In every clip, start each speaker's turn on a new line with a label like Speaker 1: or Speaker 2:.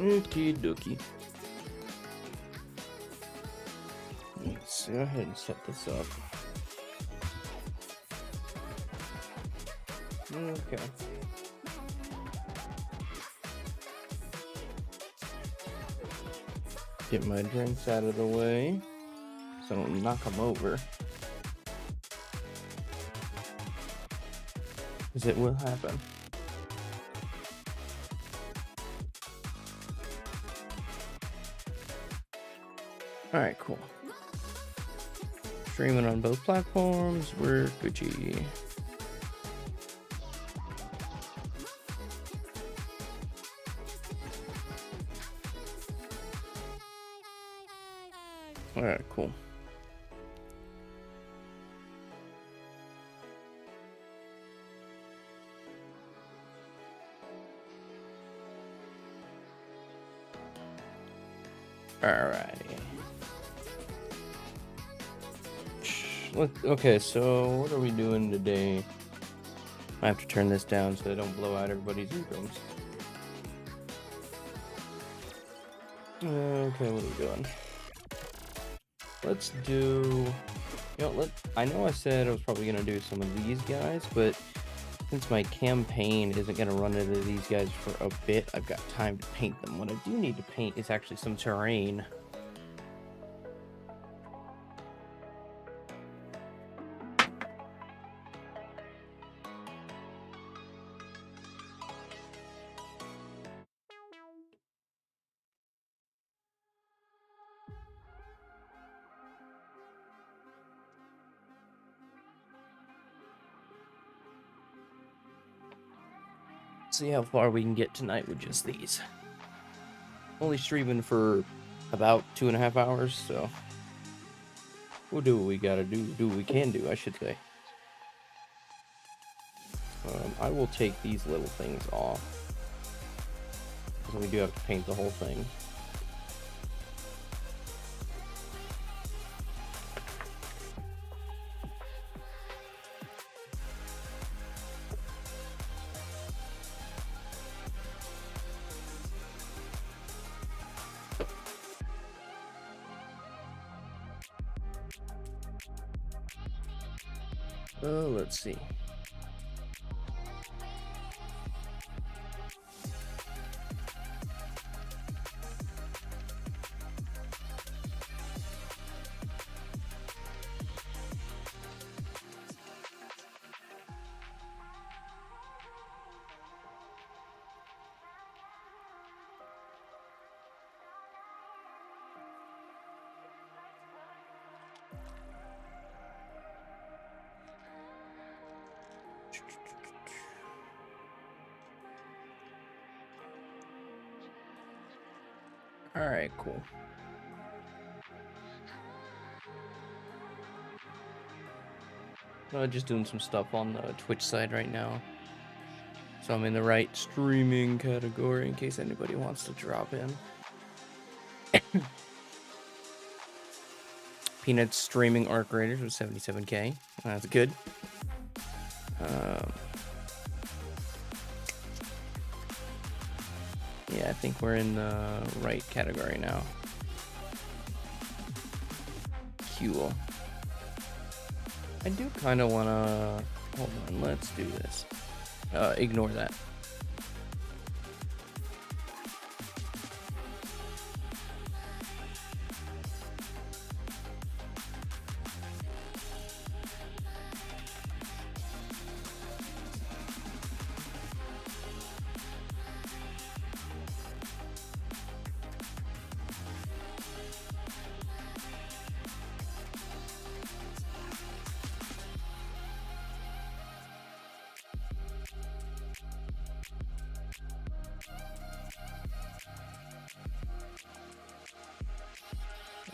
Speaker 1: Okie dokie. Let's go ahead and set this up. Okay. Get my drinks out of the way so I don't knock them over. Because it will happen. Alright, cool. Streaming on both platforms, we're Gucci. Alright, cool. Alrighty. Okay, so what are we doing today? I have to turn this down so I don't blow out everybody's eardrums. Okay, what are we doing? Let's do... I know I said I was probably going to do some of these guys, but since my campaign isn't going to run into these guys for a bit, I've got time to paint them. What I do need to paint is actually some terrain. See how far we can get tonight with just these. Only streaming for about 2.5 hours, so we'll do what we gotta do what we can do, I should say. I will take these little things off, because we do have to paint the whole thing. Let's see. Alright, cool. Just doing some stuff on the Twitch side right now. So I'm in the right streaming category in case anybody wants to drop in. Peanut's streaming Arc Raiders with 77k. That's good. Yeah, I think we're in the right category now. Cool. I do kind of want to... Hold on, let's do this. Ignore that.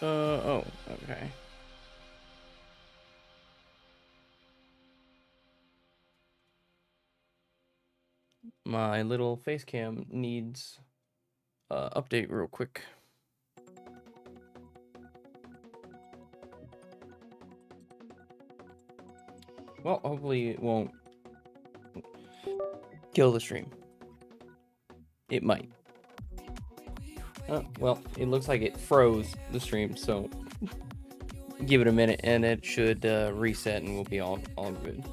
Speaker 1: Oh, okay. My little face cam needs update real quick. Well, hopefully it won't kill the stream. It might. Well, it looks like it froze the stream, so give it a minute and it should reset and we'll be all good.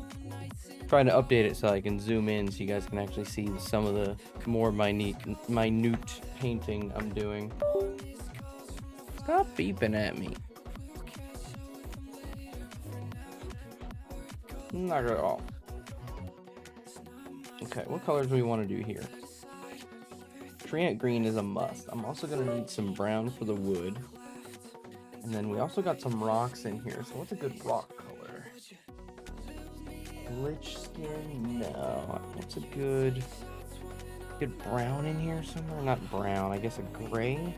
Speaker 1: Trying to update it so I can zoom in so you guys can actually see some of the more minute painting I'm doing. Stop beeping at me. Knock it off. Okay, what colors do we want to do here? Treant green is a must. I'm also going to need some brown for the wood. And then we also got some rocks in here. So what's a good rock color? Lich skin? No. What's a good brown in here somewhere? Not brown. I guess a gray.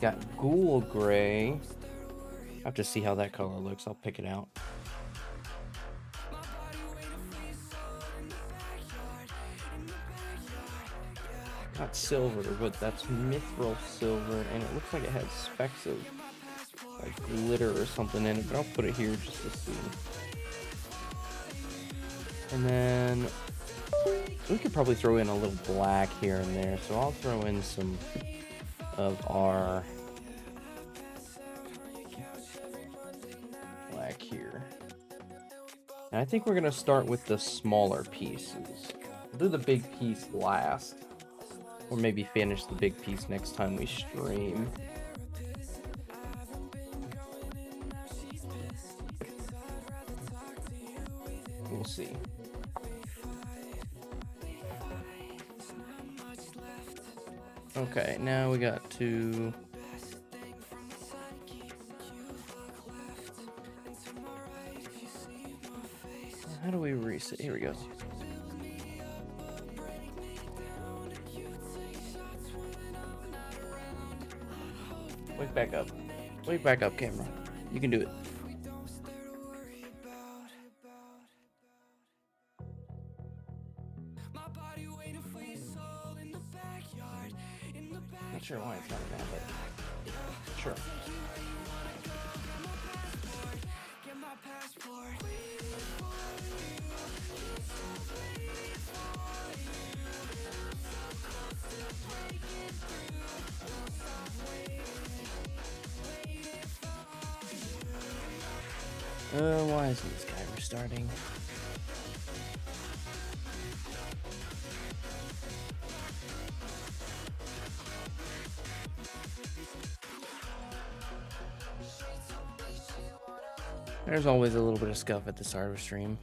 Speaker 1: Got ghoul gray. I have to see how that color looks. I'll pick it out. Not silver, but that's mithril silver, and it looks like it has specks of like glitter or something in it, but I'll put it here just to see. And then we could probably throw in a little black here and there, so I'll throw in some of our black here. And I think we're gonna start with the smaller pieces. We'll do the big piece last. Or maybe finish the big piece next time we stream. We'll see. Okay, now we got to... How do we reset? Here we go. Wake back up. Wake back up, camera. You can do it. Not sure why it's not that, but sure. Why isn't this guy restarting? There's always a little bit of scuff at the start of a stream.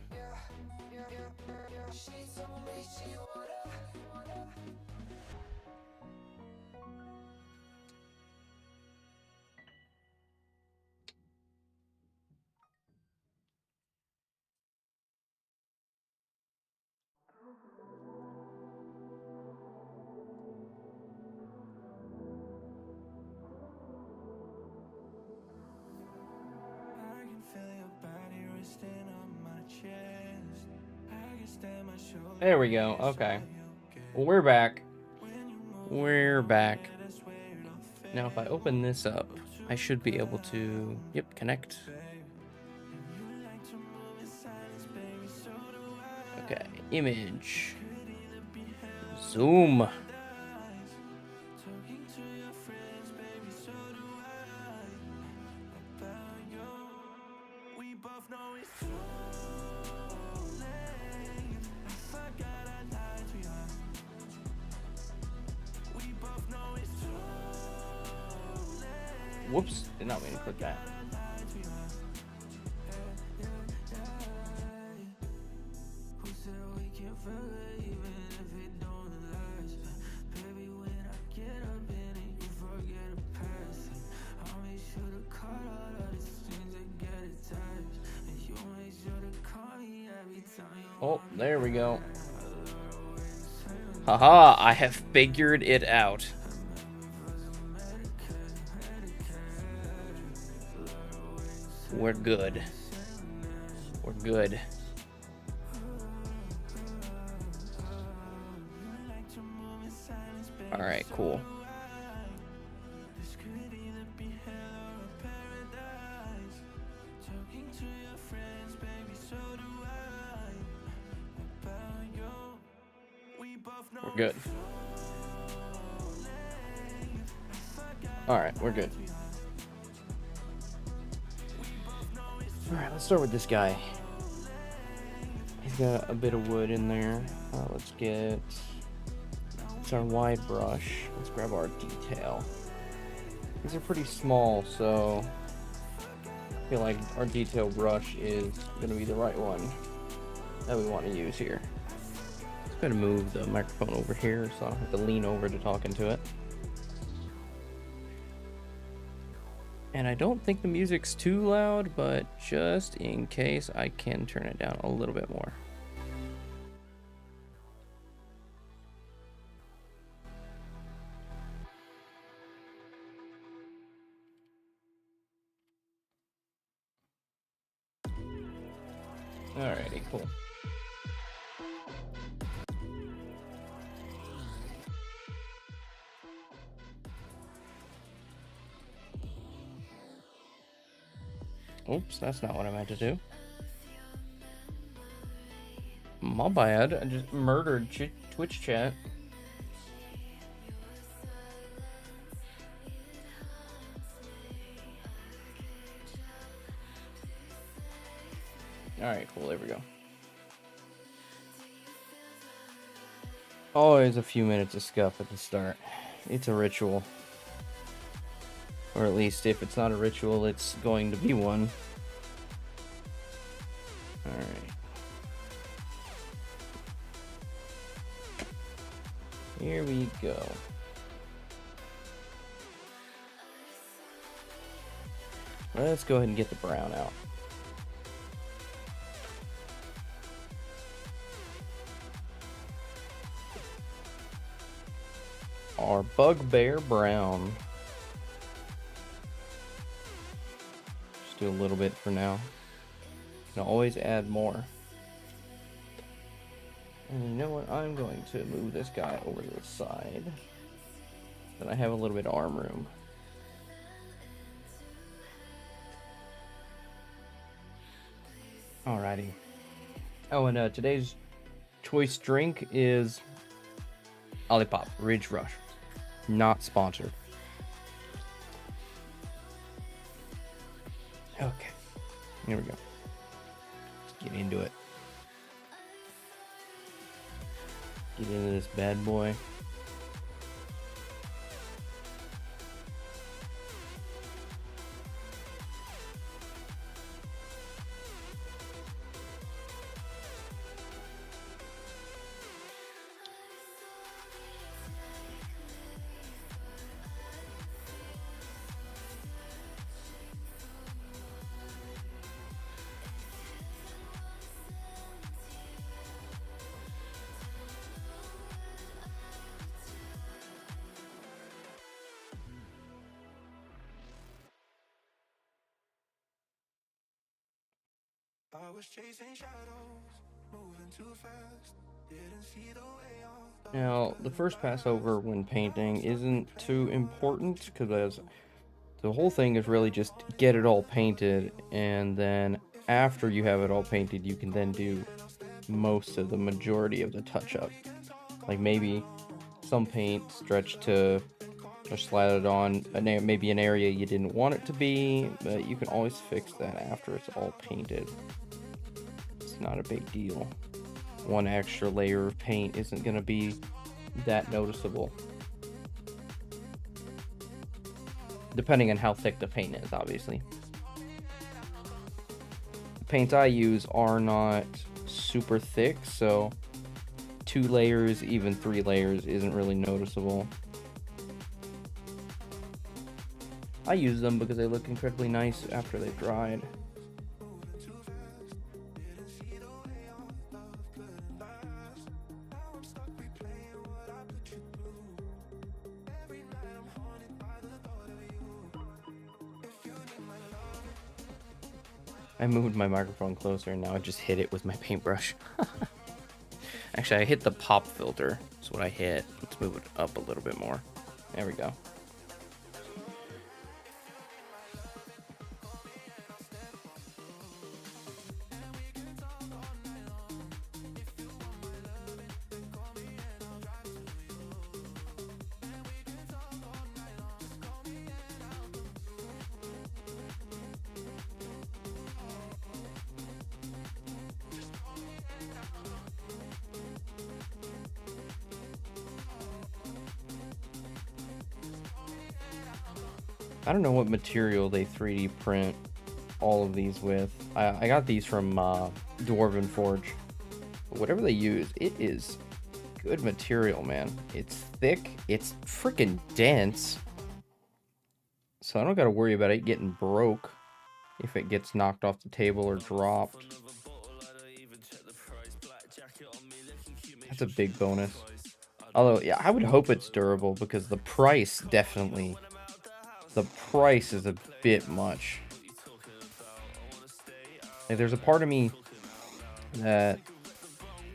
Speaker 1: There we go. Okay. Well, we're back. We're back. Now, if I open this up, I should be able to, yep, connect. Okay, image. Zoom. Whoops, did not mean to click that. Oh, there we go. Haha, I have figured it out. We're good. We're good. All right, cool. We're good. Alright, we're good. Alright, let's start with this guy. He's got a bit of wood in there. Let's get... It's our wide brush. Let's grab our detail. These are pretty small, so... I feel like our detail brush is going to be the right one that we want to use here. I'm going to move the microphone over here so I don't have to lean over to talk into it. And I don't think the music's too loud, but just in case, I can turn it down a little bit more. Alrighty, cool. Oops, that's not what I meant to do. My bad, I just murdered Twitch chat. Alright, cool, there we go. Always a few minutes of scuff at the start. It's a ritual. Or at least if it's not a ritual, it's going to be one. Alright. Here we go. Let's go ahead and get the brown out. Our bugbear brown. Just do a little bit for now. You can always add more. And you know what? I'm going to move this guy over to the side. Then I have a little bit of arm room. Alrighty. Oh, and today's choice drink is Olipop Ridge Rush. Not sponsored. Okay. Here we go. Let's get into it. Get into this bad boy.
Speaker 2: I was chasing shadows, moving too fast, didn't see the way off.
Speaker 1: Now, the first pass over when painting isn't too important because the whole thing is really just get it all painted, and then after you have it all painted, you can then do most of the majority of the touch-up. Like maybe some paint stretched to or slatted on maybe an area you didn't want it to be, but you can always fix that after it's all painted. It's not a big deal. One extra layer of paint isn't going to be that noticeable. Depending on how thick the paint is, obviously. The paints I use are not super thick, so 2 layers, even 3 layers isn't really noticeable. I use them because they look incredibly nice after they've dried. I moved my microphone closer and now I just hit it with my paintbrush. Actually, I hit the pop filter. That's what I hit. Let's move it up a little bit more. There we go. I don't know what material they 3D print all of these with. I got these from Dwarven Forge. But whatever they use, it is good material, man. It's thick. It's freaking dense. So I don't got to worry about it getting broke if it gets knocked off the table or dropped. That's a big bonus. Although, yeah, I would hope it's durable because the price definitely... The price is a bit much. Like, there's a part of me that...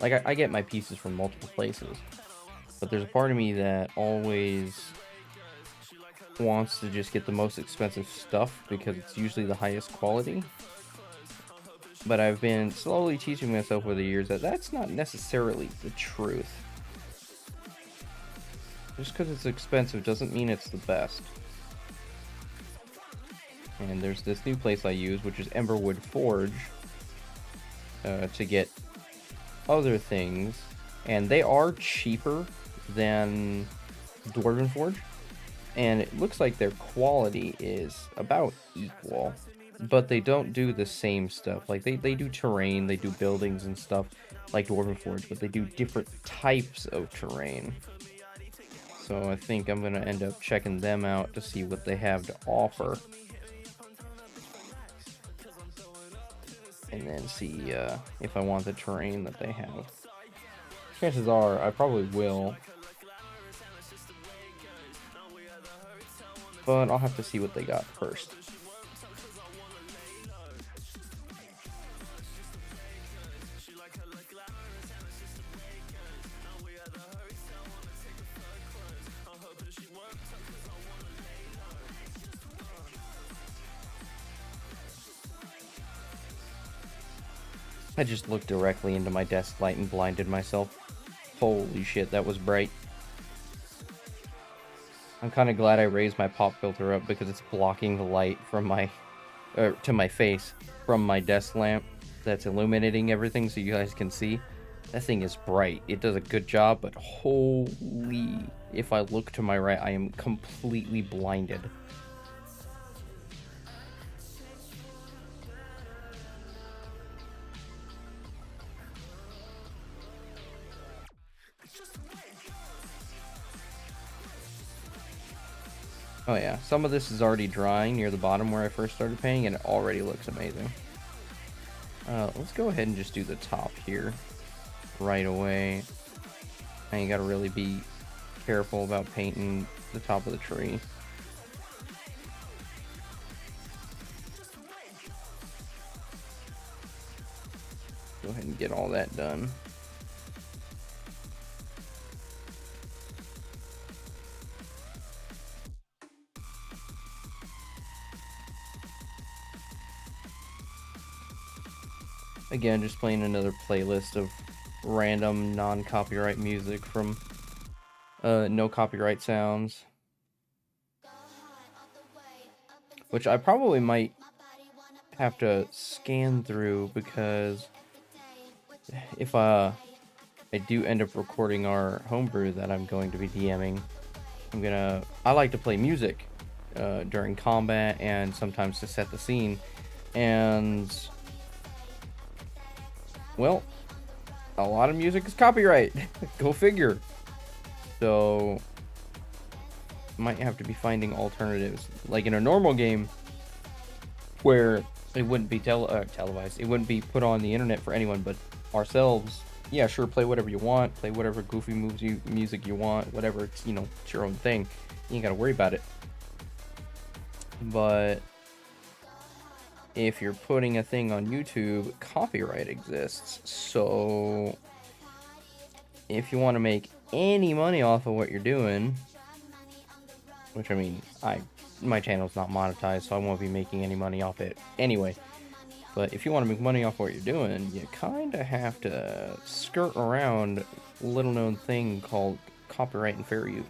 Speaker 1: Like, I get my pieces from multiple places. But there's a part of me that always wants to just get the most expensive stuff because it's usually the highest quality. But I've been slowly teaching myself over the years that that's not necessarily the truth. Just because it's expensive doesn't mean it's the best. And there's this new place I use, which is Emberwood Forge, to get other things. And they are cheaper than Dwarven Forge. And it looks like their quality is about equal. But they don't do the same stuff. Like, they do terrain, they do buildings and stuff like Dwarven Forge, but they do different types of terrain. So I think I'm going to end up checking them out to see what they have to offer. And then see if I want the terrain that they have. Chances are I probably will. But I'll have to see what they got first. I just looked directly into my desk light and blinded myself. Holy shit, that was bright. I'm kind of glad I raised my pop filter up because it's blocking the light from my, to my face from my desk lamp that's illuminating everything so you guys can see. That thing is bright. It does a good job, but holy, if I look to my right, I am completely blinded. Oh yeah, some of this is already drying near the bottom where I first started painting, and it already looks amazing. Let's go ahead and just do the top here right away. And you gotta really be careful about painting the top of the tree. Go ahead and get all that done. Again, just playing another playlist of random non-copyright music from no copyright sounds. Which I probably might have to scan through because if I do end up recording our homebrew that I'm going to be DMing, I like to play music during combat and sometimes to set the scene, and well, a lot of music is copyright. Go figure. So might have to be finding alternatives. Like in a normal game where it wouldn't be televised, it wouldn't be put on the internet for anyone but ourselves. Yeah, sure, play whatever you want, play whatever goofy music you want, whatever, it's, you know, it's your own thing. You ain't gotta worry about it. But if you're putting a thing on YouTube, copyright exists. So if you want to make any money off of what you're doing, which I mean, my channel's not monetized, so I won't be making any money off it anyway. But if you want to make money off what you're doing, you kind of have to skirt around a little known thing called copyright and fair use.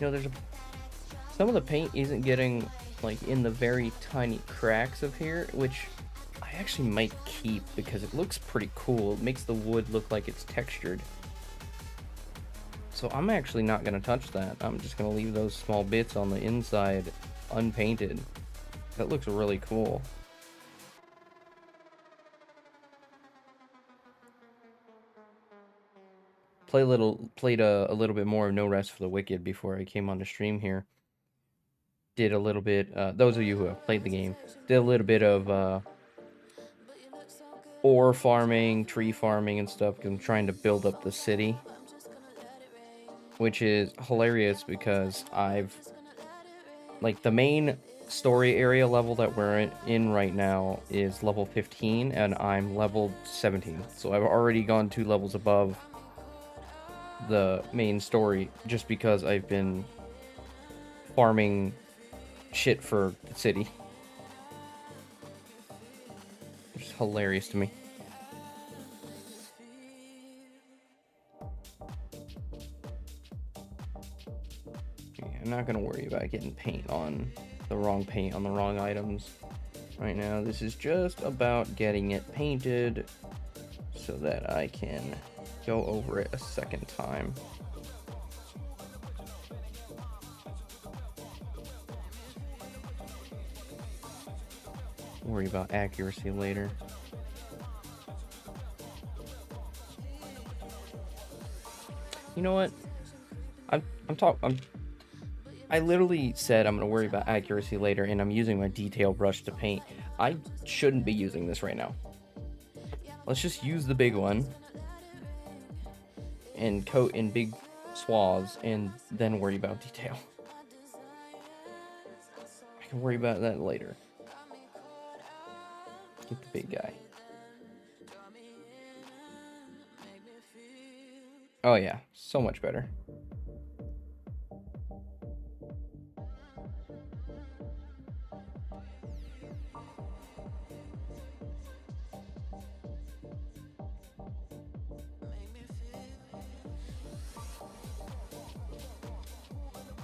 Speaker 1: You know, some of the paint isn't getting like in the very tiny cracks of here, which I actually might keep because it looks pretty cool. It makes the wood look like it's textured. So I'm actually not going to touch that. I'm just going to leave those small bits on the inside unpainted. That looks really cool. Played a little bit more of No Rest for the Wicked before I came on the stream here. Did a little bit, those of you who have played the game, did a little bit of ore farming, tree farming and stuff, because I'm trying to build up the city. Which is hilarious because like, the main story area level that we're in right now is level 15, and I'm level 17. So I've already gone 2 levels above the main story just because I've been farming shit for the city. Which is hilarious to me. I'm not gonna worry about getting the wrong paint on the wrong items right now. This is just about getting it painted so that I can go over it a second time. Worry about accuracy later. You know what? I literally said I'm going to worry about accuracy later, and I'm using my detail brush to paint. I shouldn't be using this right now. Let's just use the big one and coat in big swaths and then worry about detail. I can worry about that later. Get the big guy. Oh yeah, so much better.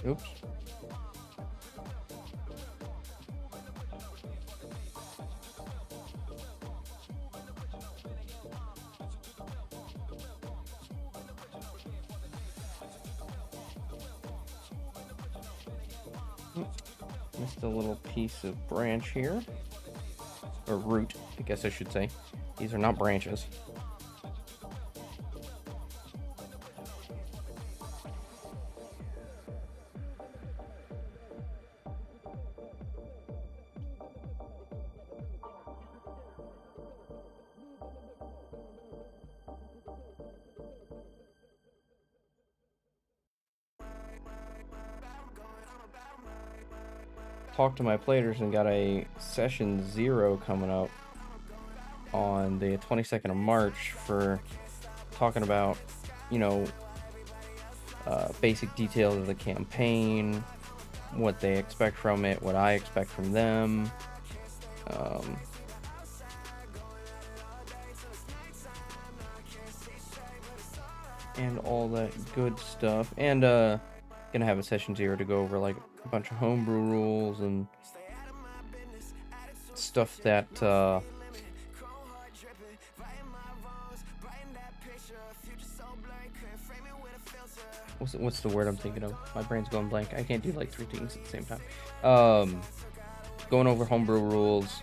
Speaker 1: Oops. Missed a little piece of branch here. Or root, I guess I should say. These are not branches. Talked to my players and got a session 0 coming up on the 22nd of March for talking about, you know, basic details of the campaign, what they expect from it, what I expect from them. And all that good stuff. And gonna have a session 0 to go over like a bunch of homebrew rules and stuff that what's the word I'm thinking of? My brain's going blank. I can't do like 3 things at the same time. Going over homebrew rules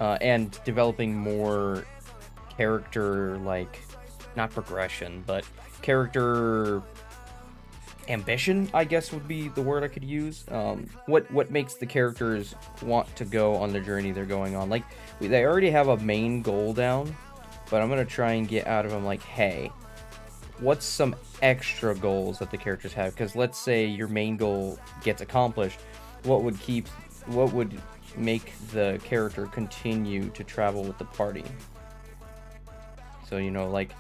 Speaker 1: and developing more character, like, not progression, but character ambition, I guess would be the word I could use. What makes the characters want to go on the journey they're going on. Like, they already have a main goal down, but I'm gonna try and get out of them like, hey, what's some extra goals that the characters have? Because let's say your main goal gets accomplished, what would make the character continue to travel with the party? So, you know, like,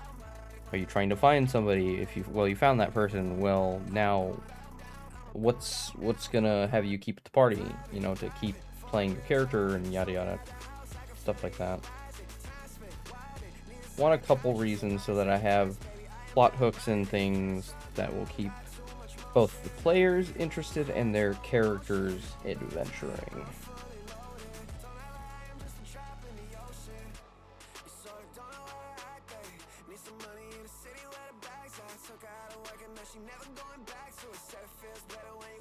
Speaker 1: are you trying to find somebody? If you found that person, well, now what's gonna have you keep at the party, you know, to keep playing your character and yada yada, stuff like that. Want a couple reasons so that I have plot hooks and things that will keep both the players interested and their characters adventuring.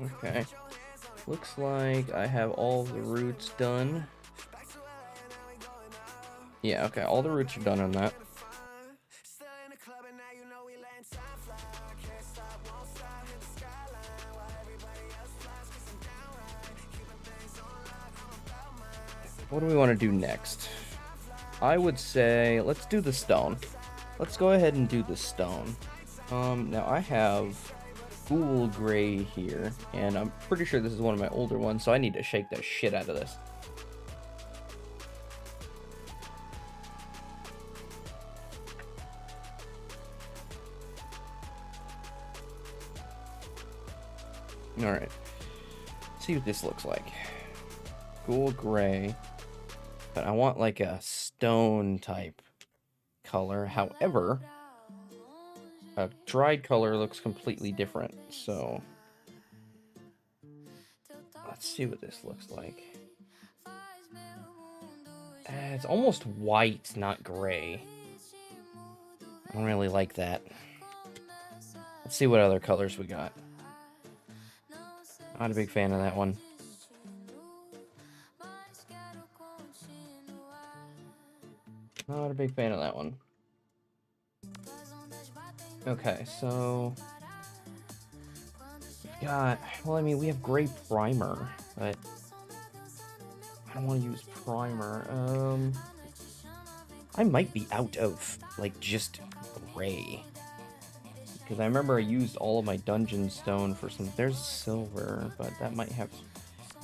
Speaker 1: Okay. Looks like I have all the routes done. Yeah, okay, all the routes are done on that. What do we want to do next? I would say let's do the stone. Let's go ahead and do the stone. Now I have Ghoul Gray here, and I'm pretty sure this is one of my older ones, so I need to shake the shit out of this. Alright. See what this looks like. Ghoul Gray. But I want like a stone type color. However, a dried color looks completely different, so let's see what this looks like. It's almost white, not gray. I don't really like that. Let's see what other colors we got. Not a big fan of that one. Not a big fan of that one. Okay, so we've got, well, I mean, we have gray primer, but I don't want to use primer. I might be out of, like, just gray. Because I remember I used all of my dungeon stone for some, there's silver, but that might have,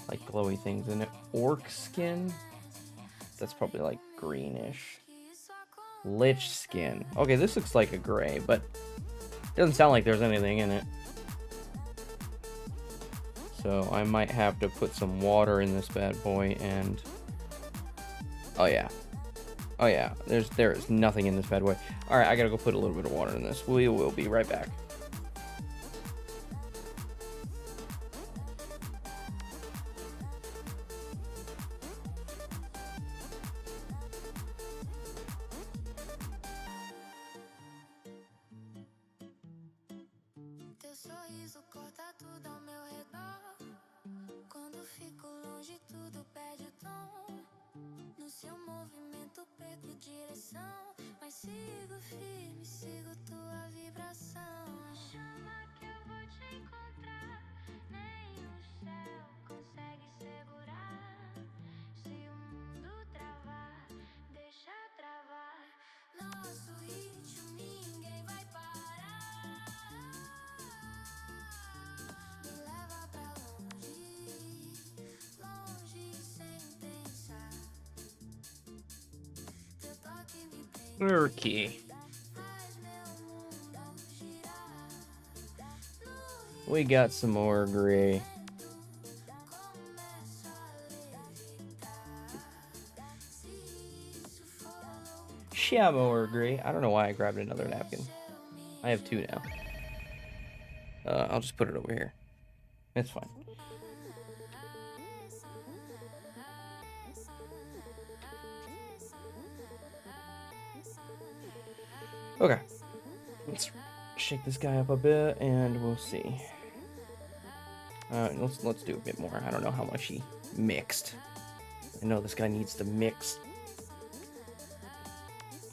Speaker 1: like, glowy things in it. Orc skin? That's probably, like, greenish. Lich skin. Okay, this looks like a gray, but it doesn't sound like there's anything in it. So I might have to put some water in this bad boy and... Oh yeah. Oh yeah, there is nothing in this bad boy. Alright, I gotta go put a little bit of water in this. We will be right back. Okay. We got some more gray. More gray. I don't know why I grabbed another napkin. I have two now. I'll just put it over here. It's fine. Okay. Let's shake this guy up a bit and we'll see. Let's do a bit more. I don't know how much he mixed. I know this guy needs to mix.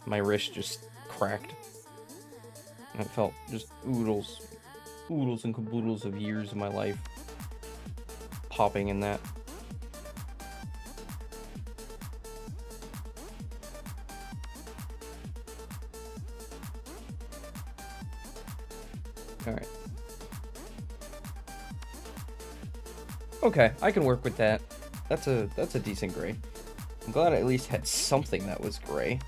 Speaker 1: My wrist just cracked. I felt just oodles and caboodles of years of my life popping in that. Alright. Okay, I can work with that. That's a decent gray. I'm glad I at least had something that was gray.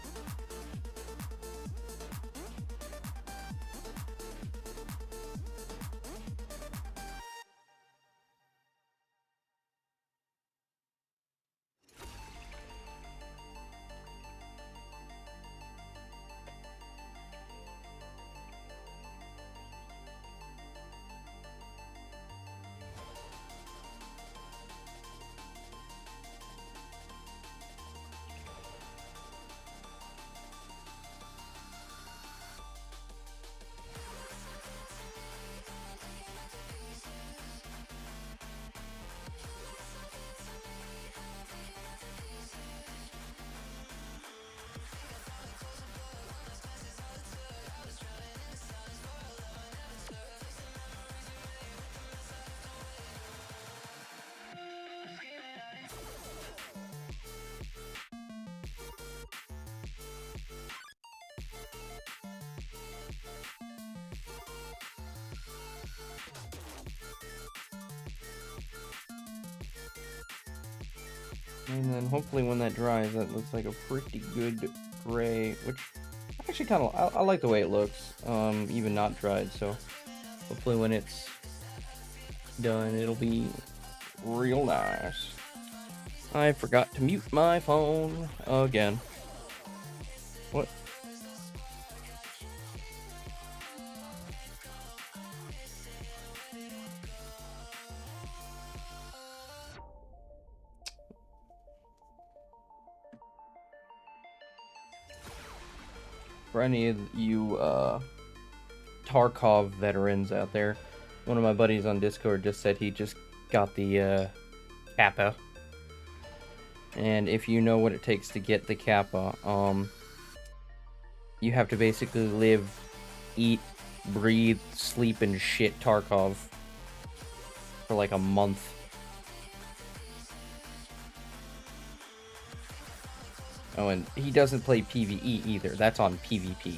Speaker 1: And then hopefully when that dries, that looks like a pretty good gray, which actually kind of, I like the way it looks, even not dried. So hopefully when it's done, it'll be real nice. I forgot to mute my phone again. What? For any of you Tarkov veterans out there, one of my buddies on Discord just said he just got the Kappa. And if you know what it takes to get the Kappa, you have to basically live, eat, breathe, sleep, and shit Tarkov for like a month. Oh, and he doesn't play PvE either. That's on PvP.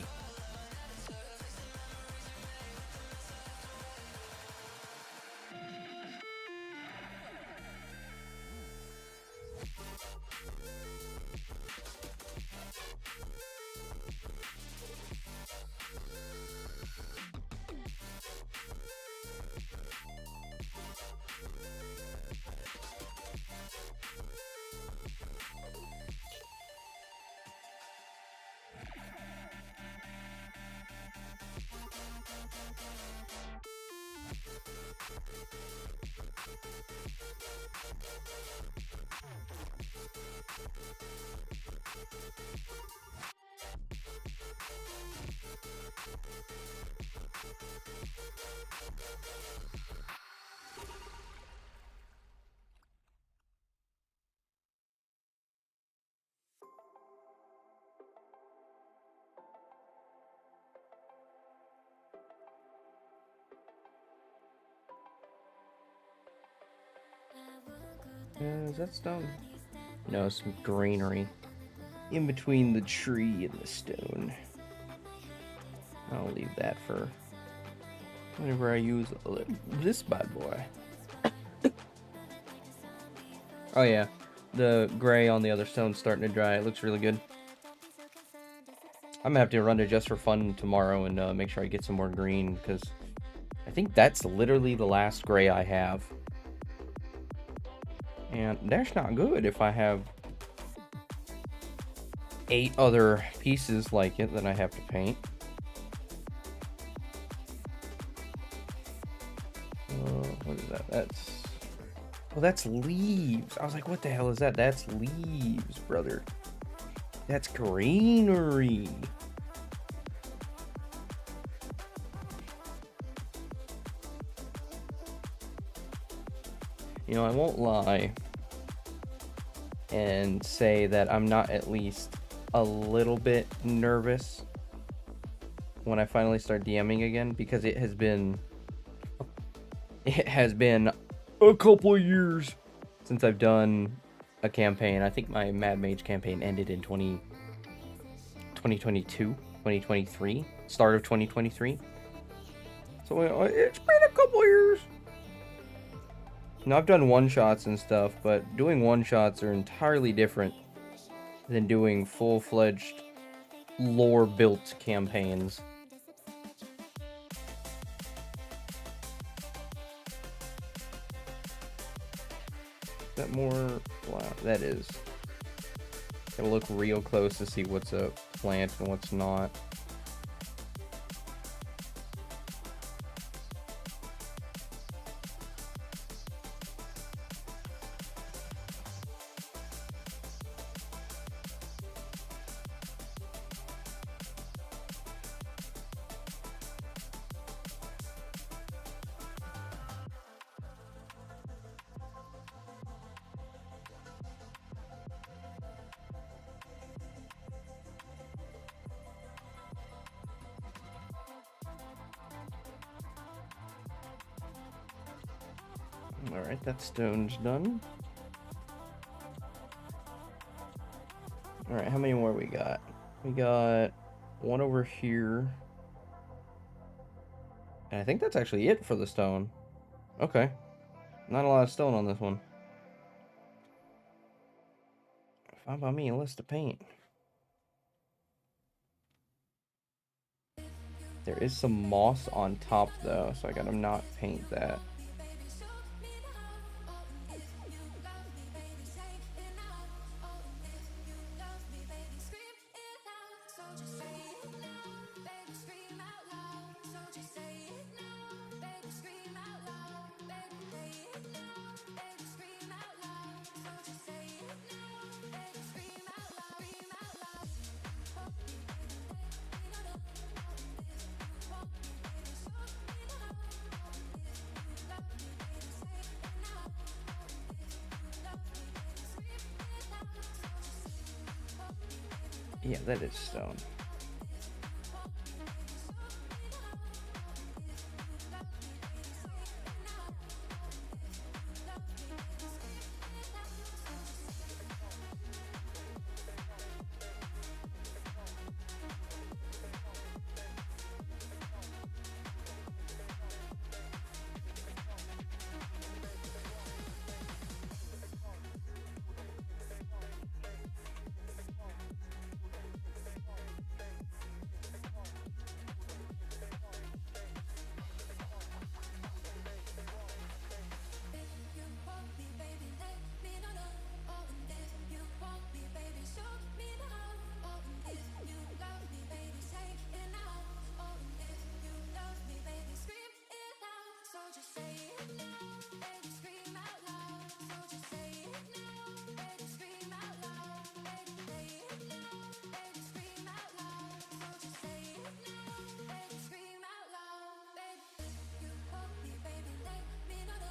Speaker 1: Is that stone? No, some greenery in between the tree and the stone. I'll leave that for whenever I use this bad boy. Oh yeah, the gray on the other stone's starting to dry. It looks really good. I'm gonna have to run it just for fun tomorrow and make sure I get some more green, because I think that's literally the last gray I have. And that's not good if I have 8 other pieces like it that I have to paint. What is that? Oh, that's leaves. I was like, what the hell is that? That's leaves, brother. That's greenery. You know, I won't lie and say that I'm not at least a little bit nervous when I finally start DMing again, because it has been a couple of years since I've done a campaign. I think my Mad Mage campaign ended in 2022, 2023, start of 2023. So it's been a couple of years. Now, I've done one-shots and stuff, but doing one-shots are entirely different than doing full-fledged lore-built campaigns. Is that more? Wow, that is. Gotta look real close to see what's a plant and what's not. Alright, that stone's done. Alright, how many more we got? We got one over here. And I think that's actually it for the stone. Okay. Not a lot of stone on this one. Fine by me, list to paint. There is some moss on top though, so I gotta not paint that. Yeah, that is stone.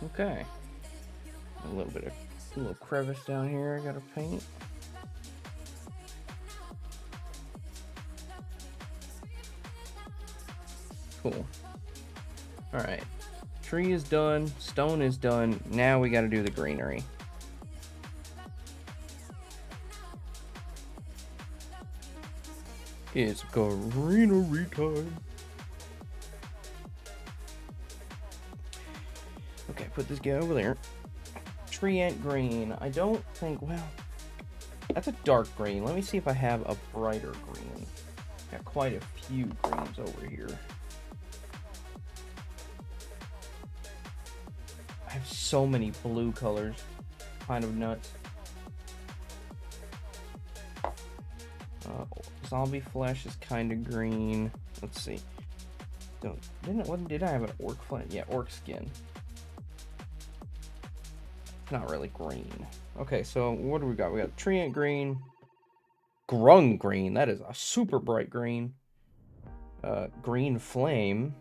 Speaker 1: Okay. A little crevice down here I gotta paint. Cool. Alright. Tree is done, stone is done. Now we gotta do the greenery. It's greenery time. Okay, put this guy over there. Treant green. I don't think, well, that's a dark green. Let me see if I have a brighter green. Got quite a few greens over here. I have so many blue colors. Kind of nuts. Zombie flesh is kind of green. Let's see. Did I have an orc flesh? Yeah, orc skin. Not really green. Okay, so what do we got? We got treant green, grung green. That is a super bright green. Green flame,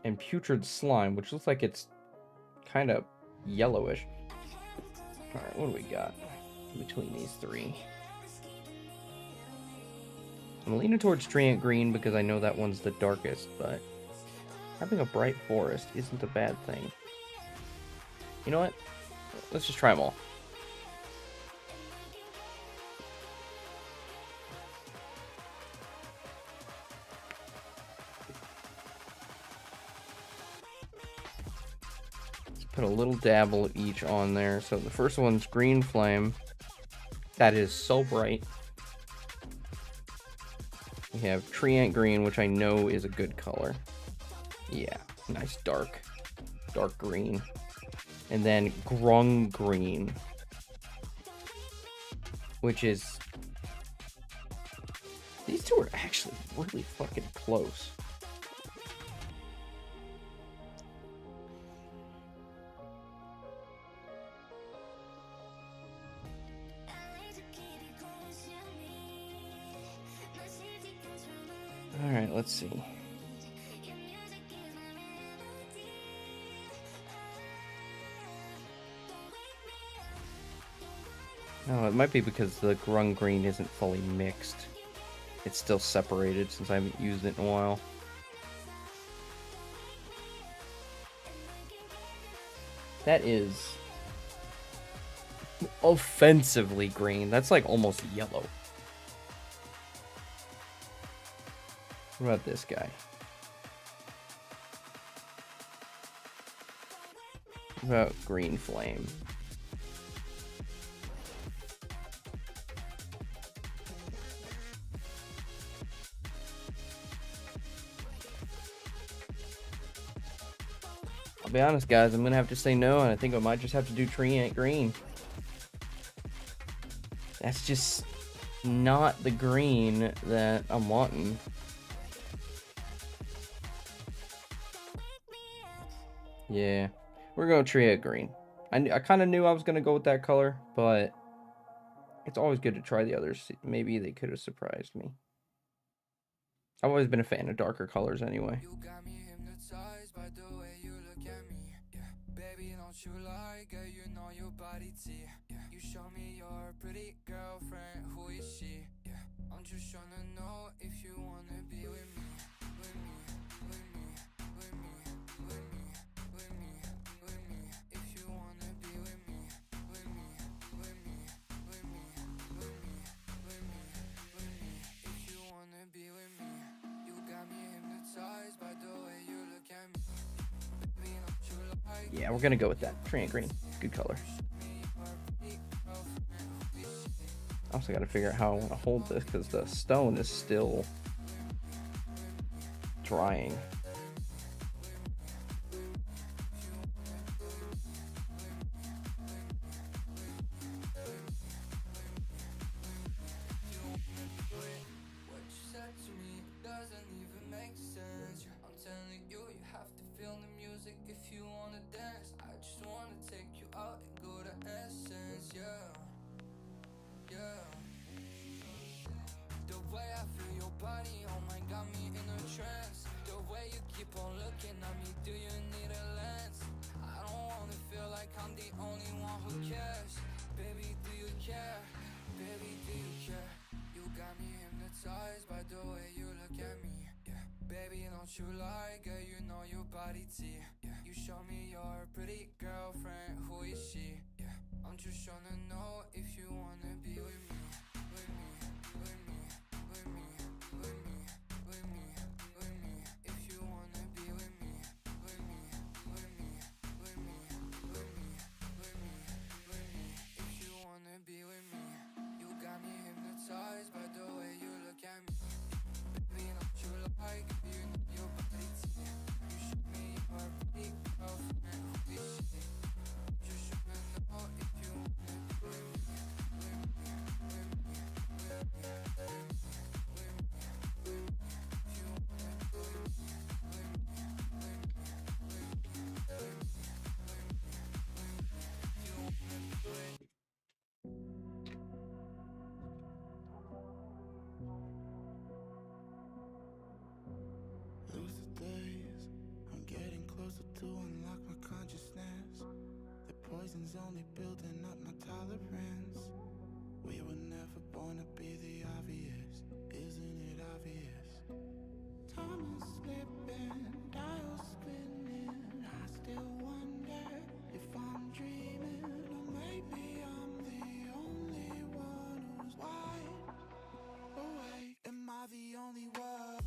Speaker 1: and putrid slime, which looks like it's kind of yellowish. All right, what do we got between these three? I'm leaning towards treant green because I know that one's the darkest, but having a bright forest isn't a bad thing. You know what? Let's just try them all. Let's put a little dabble of each on there. So the first one's green flame. That is so bright. We have treant green, which I know is a good color. Yeah, nice dark green. And then grung green, which is, these two are actually really fucking close. All right, let's see. No, it might be because the grung green isn't fully mixed. It's still separated since I haven't used it in a while. That is offensively green. That's like almost yellow. What about this guy? What about green flame? be honest, guys, I'm gonna have to say no, and I think I might just have to do tree ant green. That's just not the green that I'm wanting. Yeah, we're going tree ant green. I kind of knew I was gonna go with that color, but it's always good to try the others. Maybe they could have surprised me. I've always been a fan of darker colors anyway.
Speaker 2: You got me hypnotized by the way you look at me. Yeah, baby, don't you lie, girl, you know your body T. Yeah, you show me your pretty girlfriend, who is she? Yeah, I'm just trying to know if you wanna be with me, with me, with me, with me, with me, with me, with me. If you wanna be with me, with me, with me, with me, with me, with me, with me. If you wanna be with me.
Speaker 1: Yeah, we're gonna go with that. Tree ant green. Good color. I also gotta figure out how I want to hold this because the stone is still drying.
Speaker 2: Don't you lie, girl, you know your body T. Yeah, you show me your pretty girlfriend, who is she? Yeah, I'm just trying to know if you wanna be with me, with me, with me, with me, with me, with me, with me. If you wanna be with me, with me, with me, with me, with me, with me, with me. If you wanna be with me, you got me hypnotized by the way you look at me. Baby, don't you like you know your body T. You show me your pretty girlfriend, who is she? Just tryna know if you wanna be with me, with me, with me, with me, with me, with me, with me. If you wanna be with me, with me, with me, with me, with me, with me, with me. If you wanna be with me. Lucid days, I'm getting closer to unlock my consciousness. The poison's only building up my tolerance. We were never born to be the obvious, isn't it obvious? Time is slipping, dials spinning. I still wonder if I'm dreaming, or maybe I'm the only one who's wide awake. Am I the only one?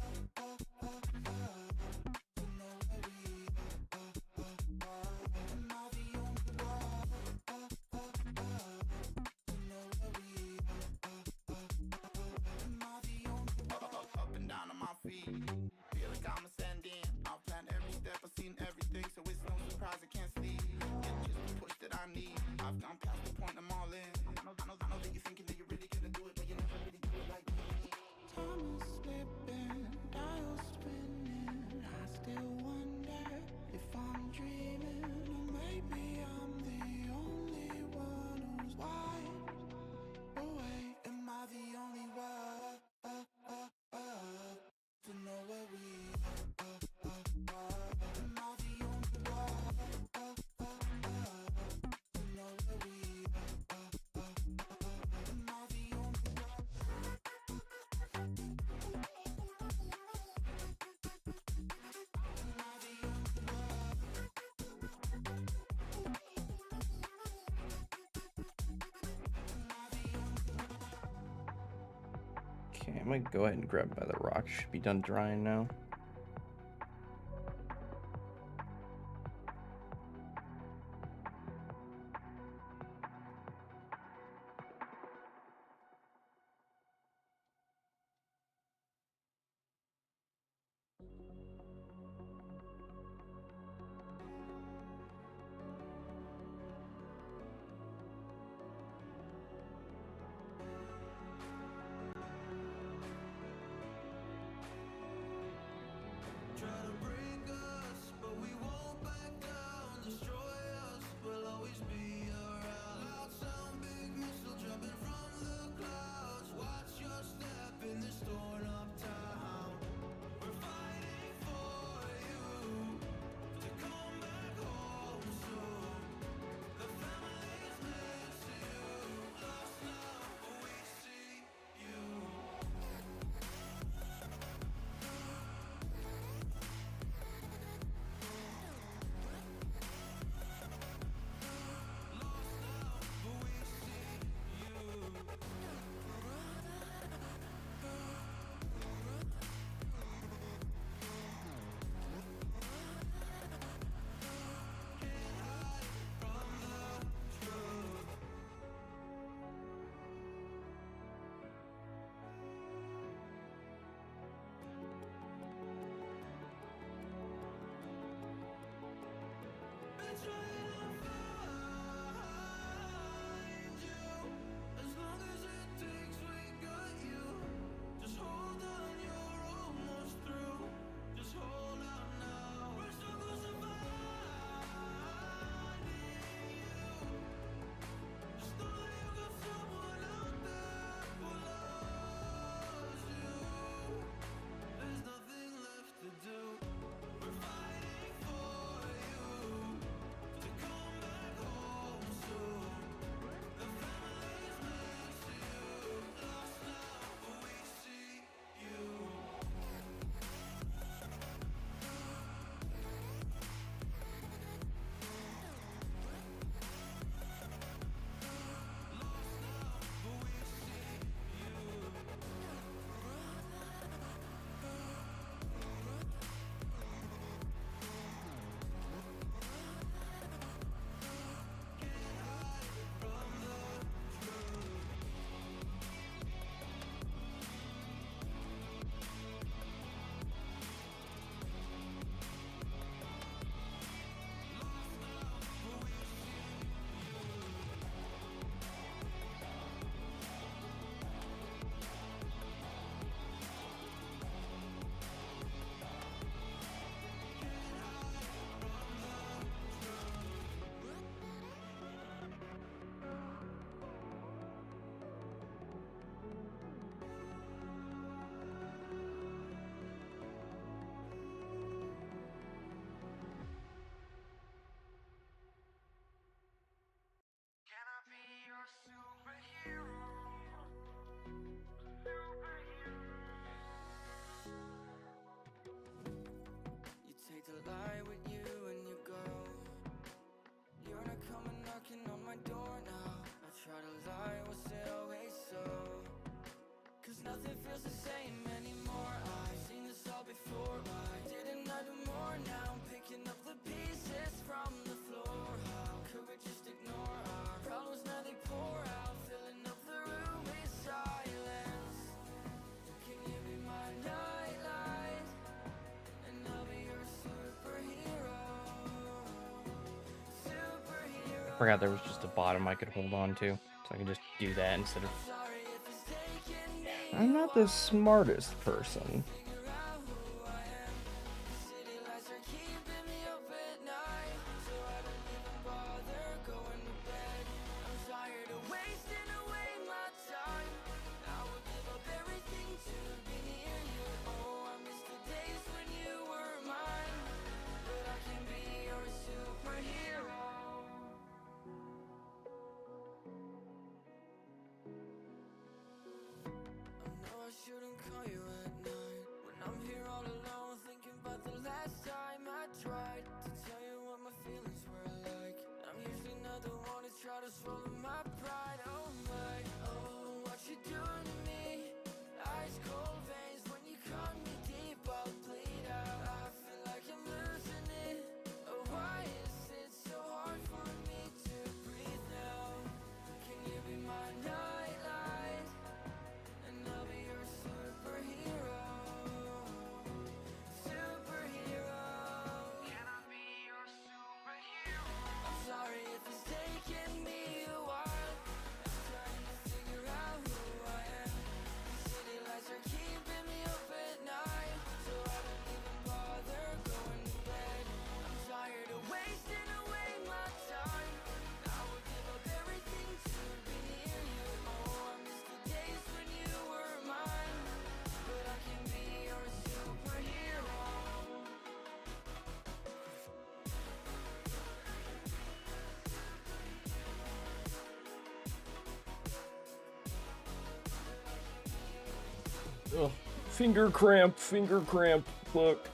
Speaker 2: Up and down on my feet, feel like I'm ascending. I've planned every step, I've seen everything, so it's no surprise I can't sleep. It's just the push that I need. I've gone past the point, I'm all in. I know that you're thinking that you're really gonna do it, but you never really do it like me. Time is slipping, dials spinning. I still wonder if I'm dreaming, or maybe I'm the only one who's wide awake. Am I the only one? To know where we are. Am I the only one? To know where we are. Am I the only
Speaker 1: Okay, I'm gonna go ahead and grab by the rock. Should be done drying now.
Speaker 2: You take the light with you and you go. You're not coming knocking on my door now. I try to lie, was it always so? Cause nothing feels the same anymore. I've seen this all before. Why didn't I do more? Now I'm picking up the pieces from the floor. How could we just ignore our problems? Now they pour out, filling up the room with silence. Can you be my nightlight? And I'll be your superhero. Superhero.
Speaker 1: Forgot there was just a bottom I could hold on to, so I can just do that instead of...
Speaker 2: Sorry if it's taking me.
Speaker 1: I'm not the smartest person.
Speaker 2: Figure out who I am. City lights are keeping me up at night, so I don't even bother going to bed. I'm tired of wasting away my time. I would give up everything to be near you. Oh, I miss the days when you were mine, but I can be your superhero. I know I shouldn't call you at night when I'm here all alone, thinking about the last time I tried to tell you what my feelings were like. I'm usually not the one to try to swallow my pride. Oh my, oh, what you doing to me? Ice cold veins when you cut me deep, I'll bleed out. I feel like I'm losing it. Oh, why is it so hard for me to breathe now? Can you be my nightlight? And I'll be your superhero. Superhero. Can I be your superhero? I'm sorry if it's taking me a while. I'm trying to figure out who I am. City lights are keeping me up at night, so I don't even bother going to bed. I'm tired of wasting away my time. I would give up everything to be near you. Oh, I miss the days when you were mine, but I can be your superhero.
Speaker 1: Ugh. Finger cramp, look.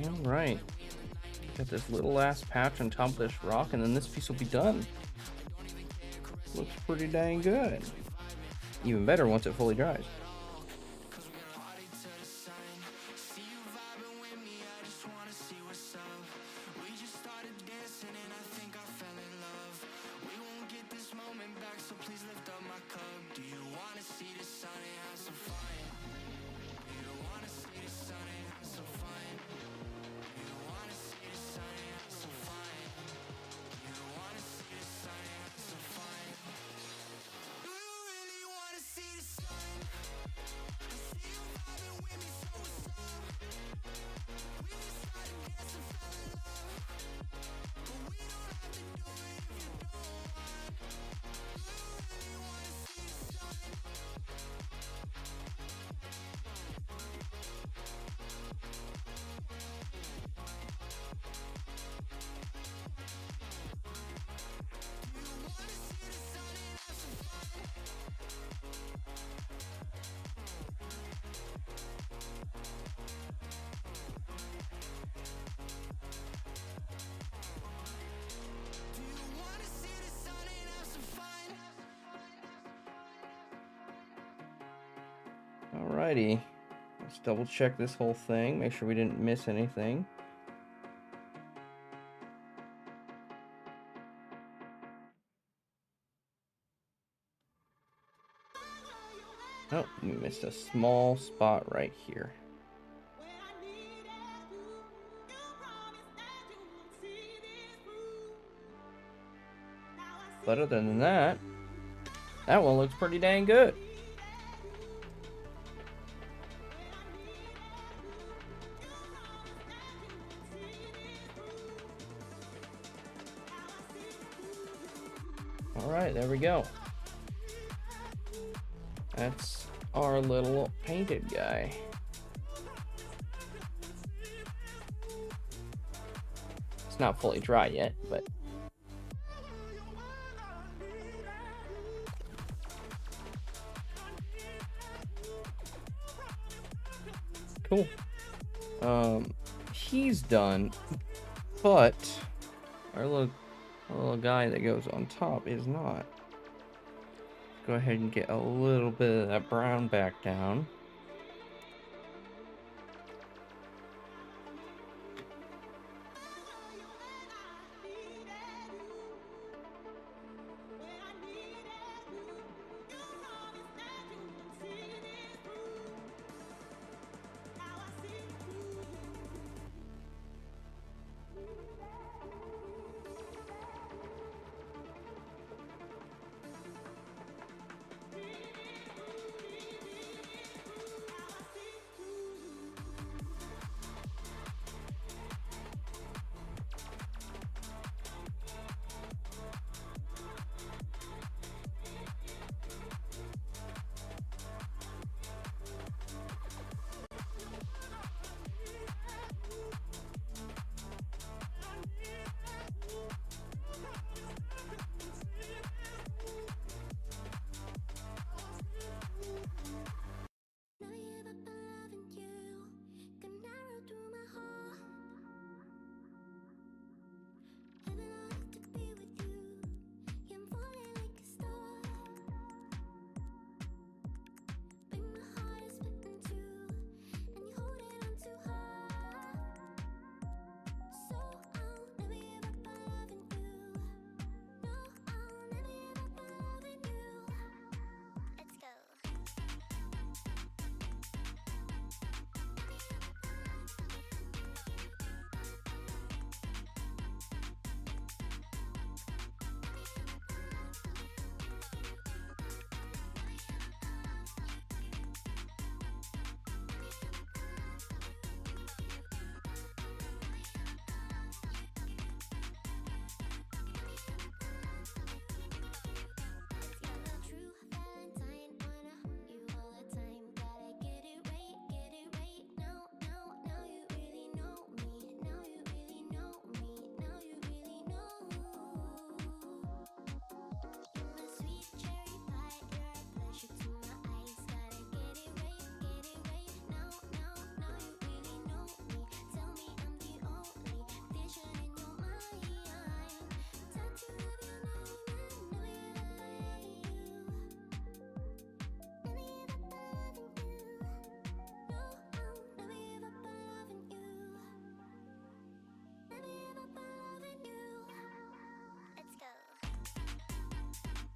Speaker 1: All right. Got this little ass patch on top of this rock, and then this piece will be done. Looks pretty dang good. Even better once it fully dries. Alrighty, let's double check this whole thing, make sure we didn't miss anything. Oh, we missed a small spot right here. But other than that, that one looks pretty dang good. Alright, there we go. That's our little painted guy. It's not fully dry yet, but cool. He's done, but our little guy that goes on top is not. Go ahead and get a little bit of that brown back down.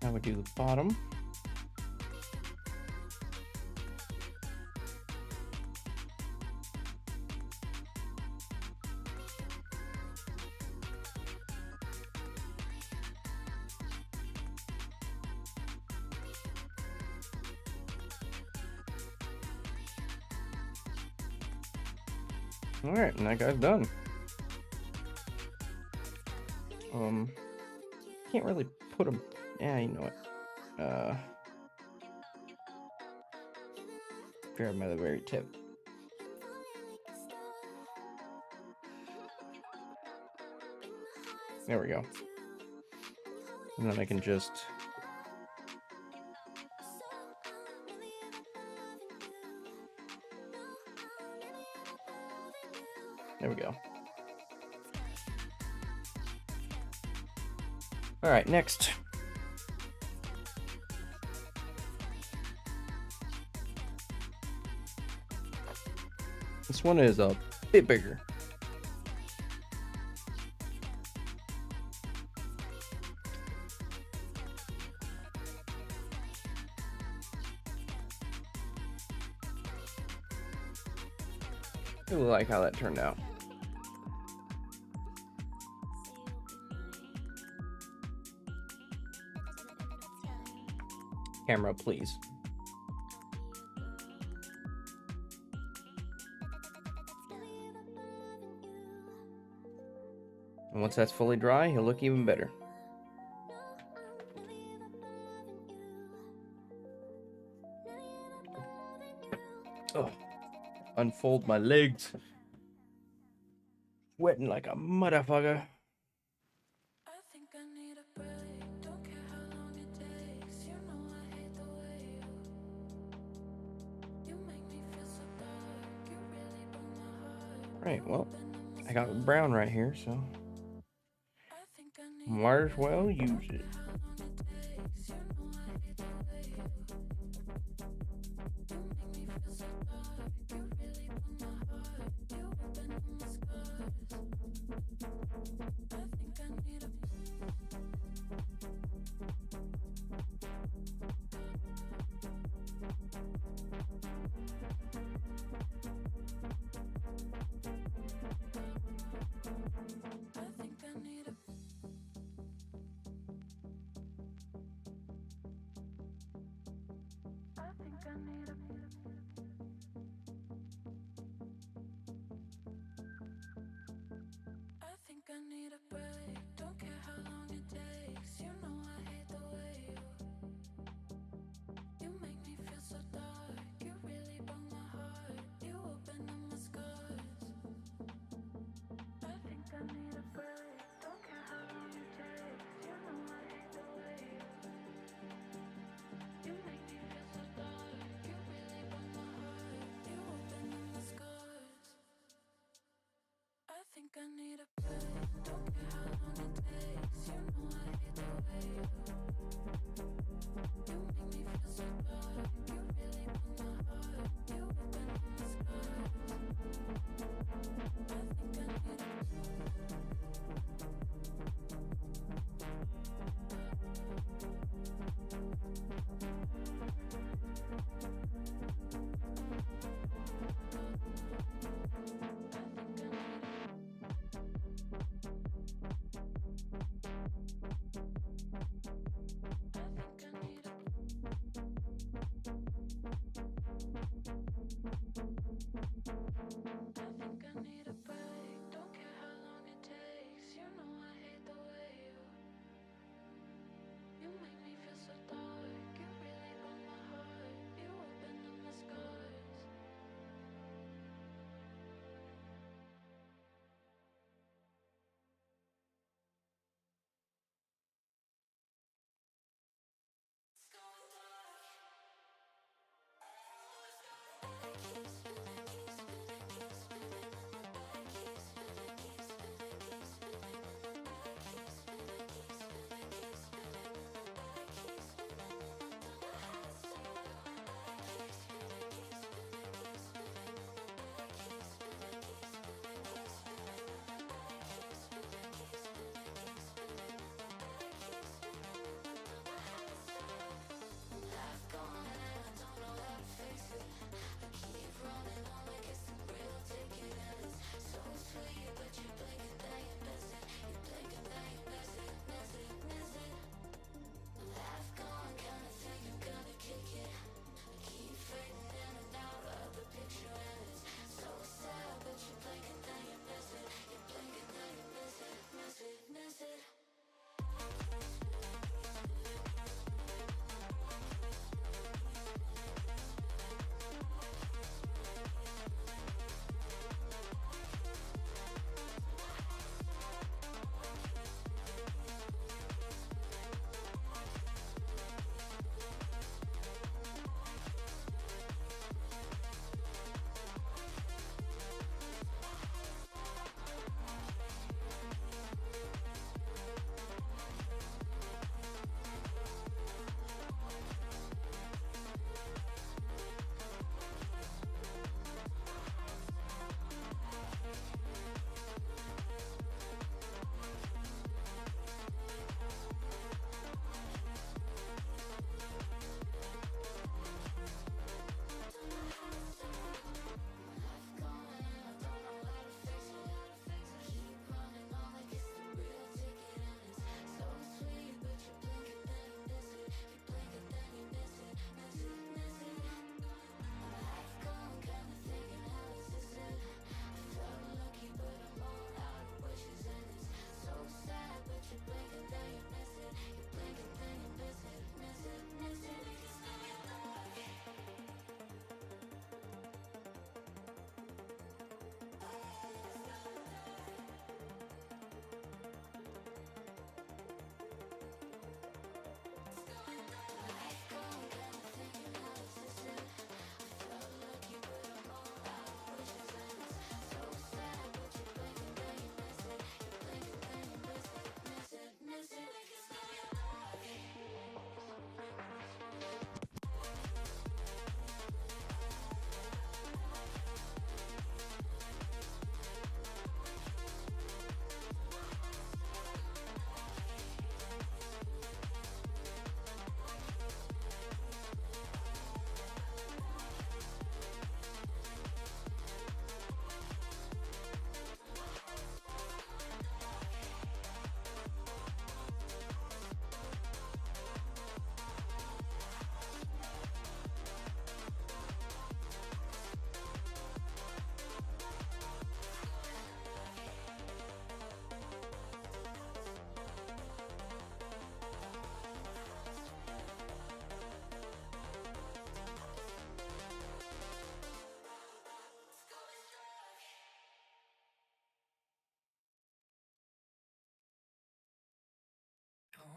Speaker 1: Now we do the bottom. All right, and that guy's done. Can't really put them. Yeah, you know what? Grab him at the very tip. There we go. And then I can just there we go. All right, next. This one is a bit bigger. I really like how that turned out. Camera, please. And once that's fully dry, he'll look even better. Oh, unfold my legs. Sweating like a motherfucker. Right, well, I got brown right here, so might as well use it. I think I need a break.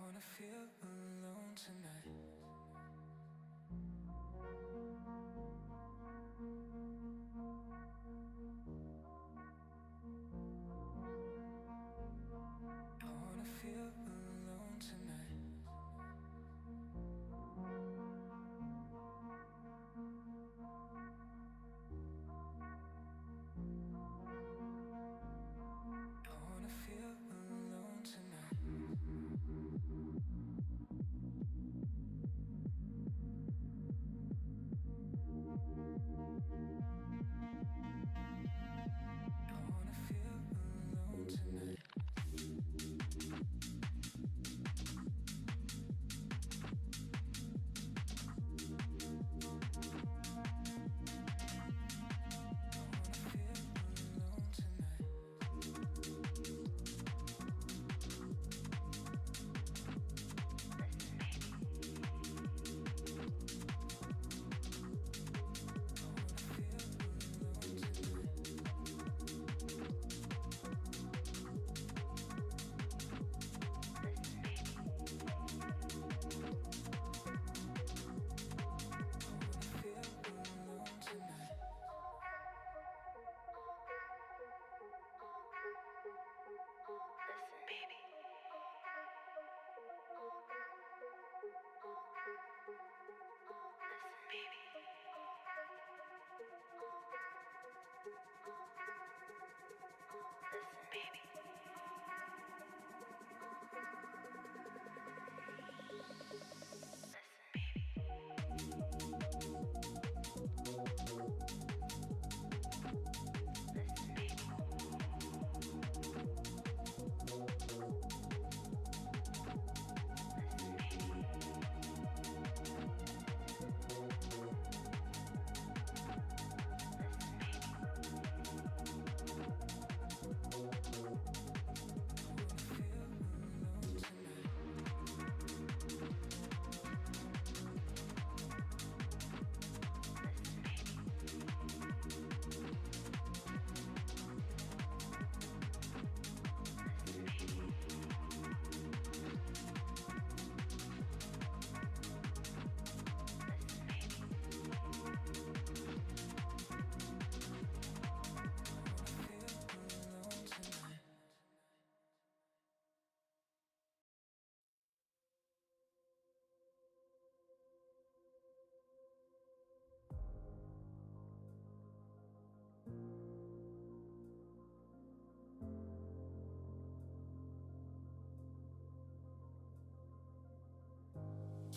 Speaker 2: wanna feel alone tonight. I wanna feel alone tonight. I wanna feel alone tonight. I wanna feel alone tonight.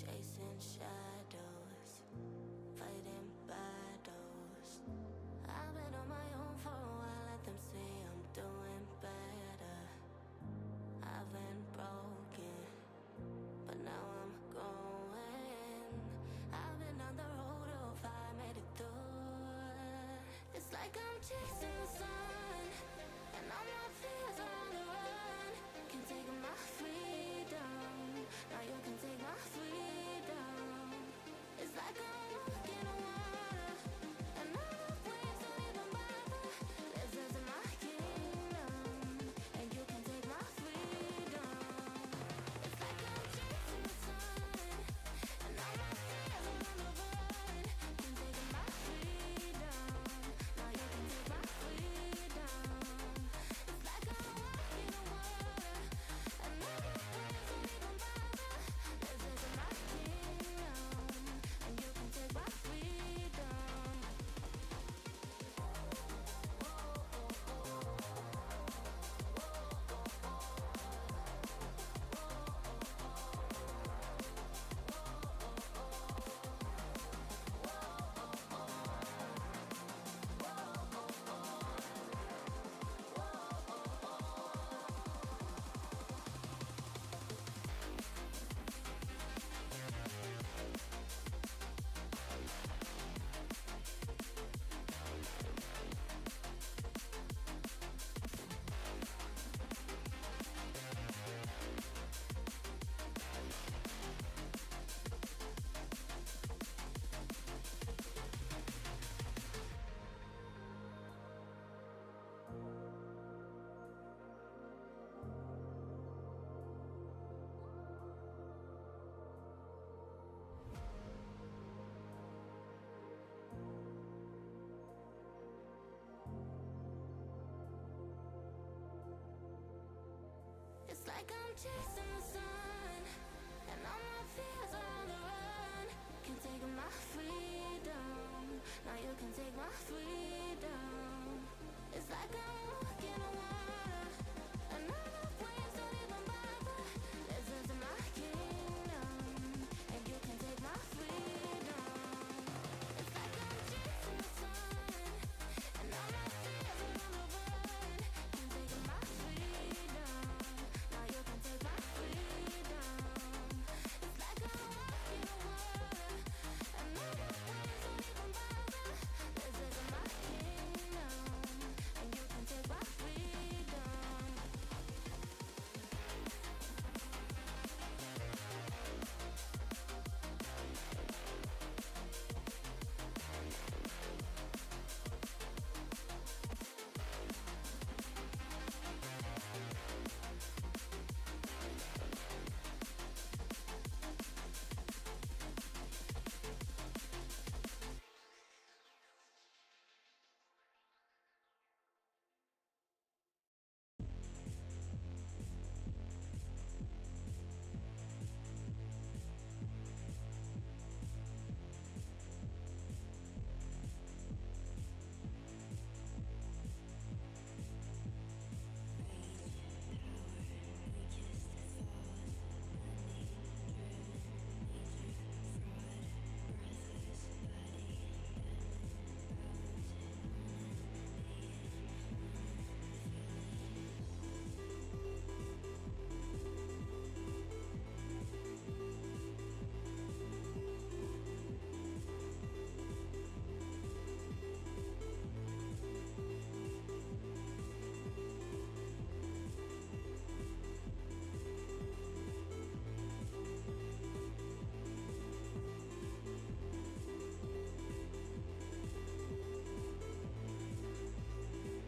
Speaker 3: Chasing shadows, fighting battles. I've been on my own for a while, let them say I'm doing better. I've been broken, but now I'm going. I've been on the road of fire, made it through. It's like I'm chasing the sun, and all my fears are on the run. Can take my freedom, now you can take my freedom. It's like I'm walking on water, and all the waves don't even bother. This is my kingdom, and you can take my freedom. It's like I'm chasing the sun, and all my fears are on the run. Can take my freedom, now you can take my freedom. chasing the sun, and all my fears are on the run. Can't take my freedom. Now you can take my freedom. It's like I'm walking on water, and all the waves don't even bother. This is my kingdom, and you can take my freedom. It's like I'm chasing the sun, and all my fears are on the run. Can't take my freedom. Now you can take my freedom. It's like I'm walking on water, and all the waves don't even bother. This is my kingdom, and you can take my freedom.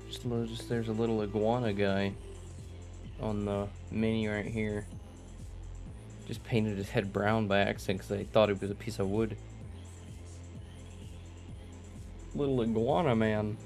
Speaker 1: Just noticed there's a little iguana guy on the mini right here. Just painted his head brown by accident because I thought it was a piece of wood. Little iguana man.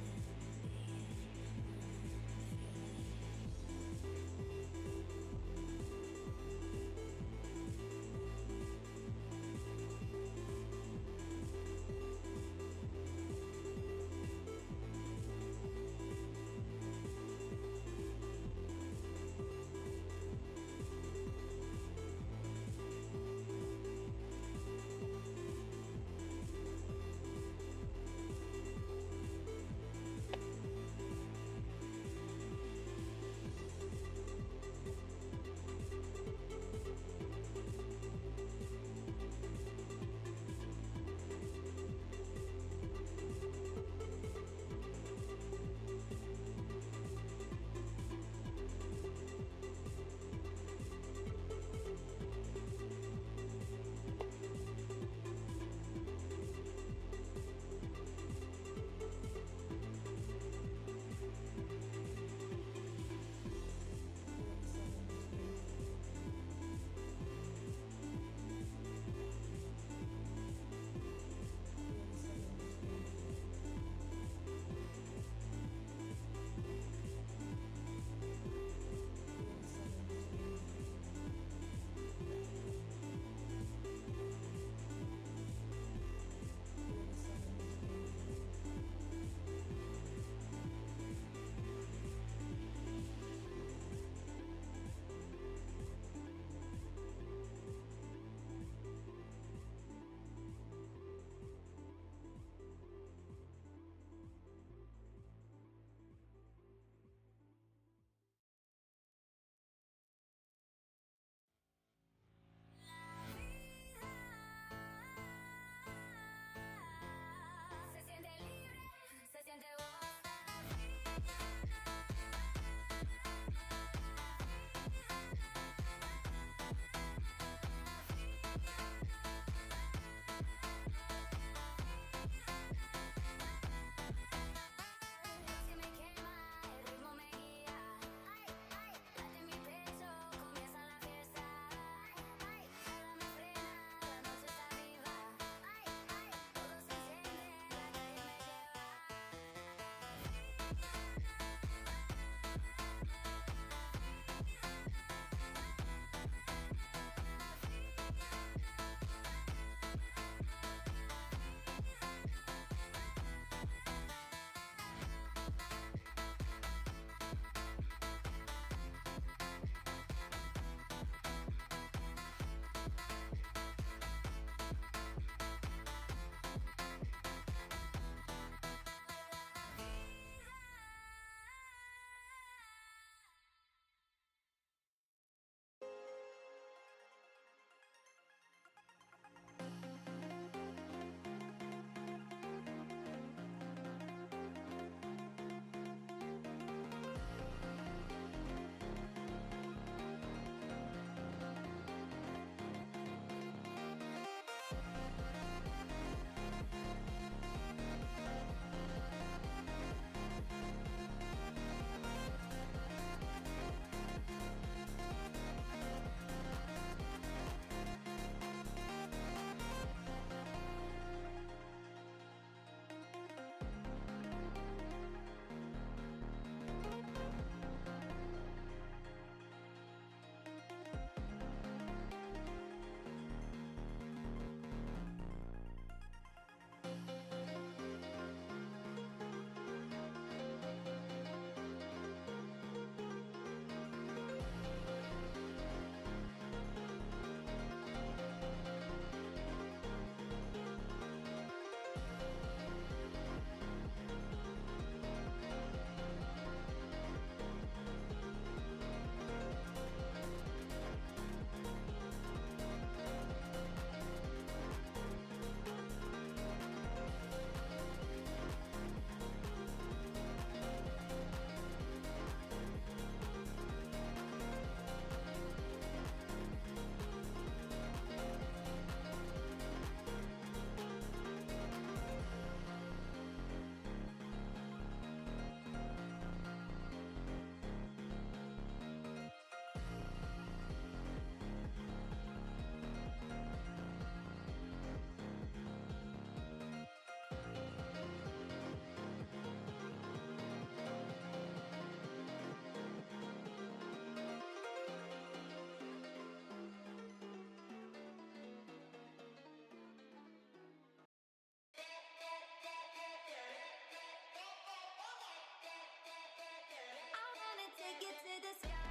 Speaker 3: take it to the sky.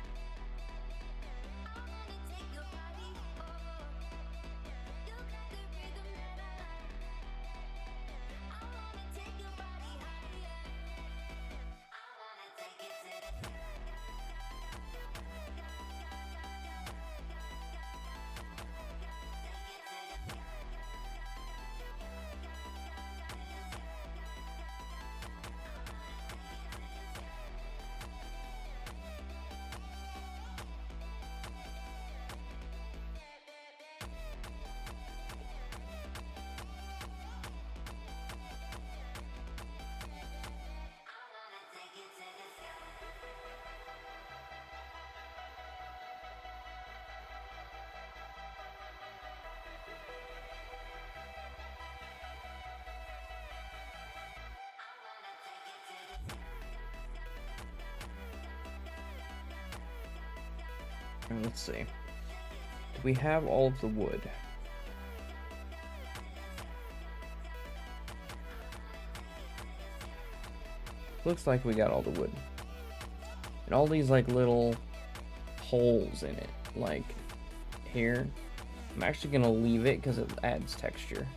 Speaker 3: I wanna take your body, oh. You got the rhythm that I like. I wanna take your body higher. I wanna take it to the sky.
Speaker 1: Let's see. Do we have all of the wood? Looks like we got all the wood. And all these like little holes in it, like here. I'm actually gonna leave it because it adds texture.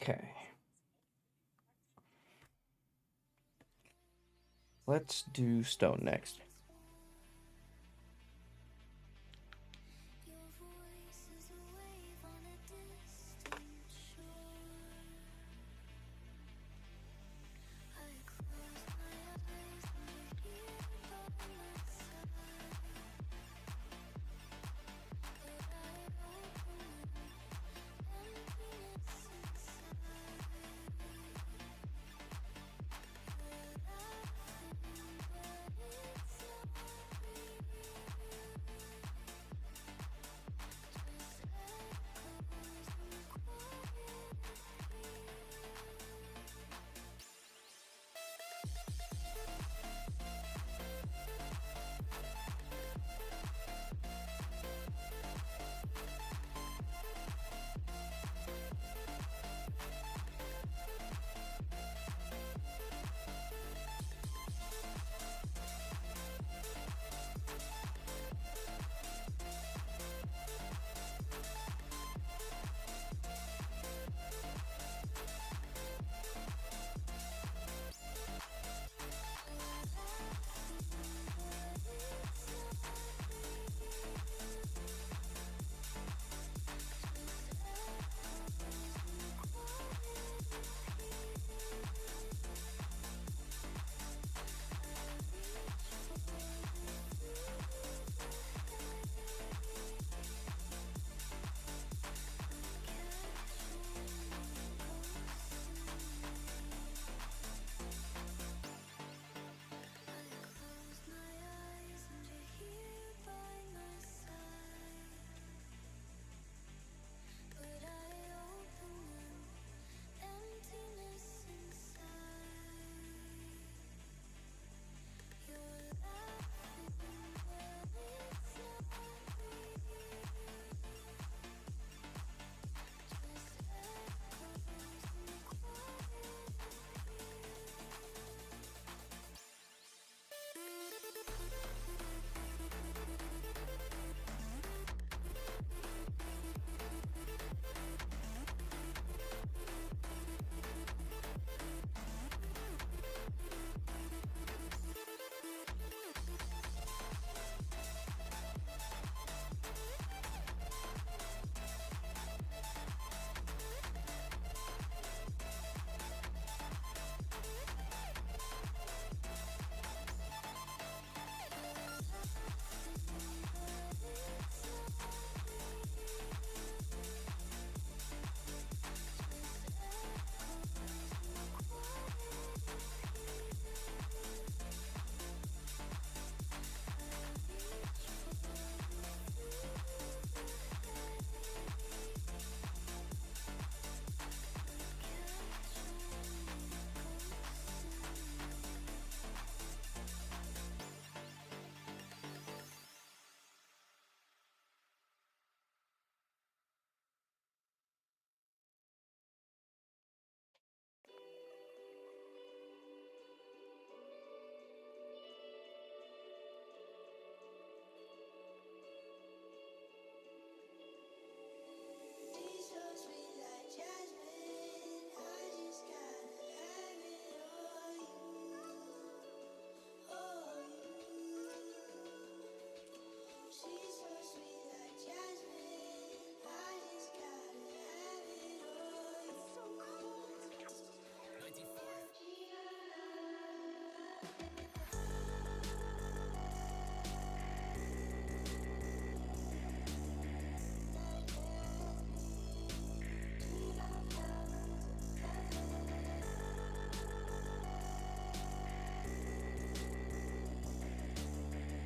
Speaker 1: Okay. Let's do stone next.
Speaker 3: Your voice is a wave on a distant shore. I close my eyes and you're here by my side. But I open emptiness inside. But I think that it's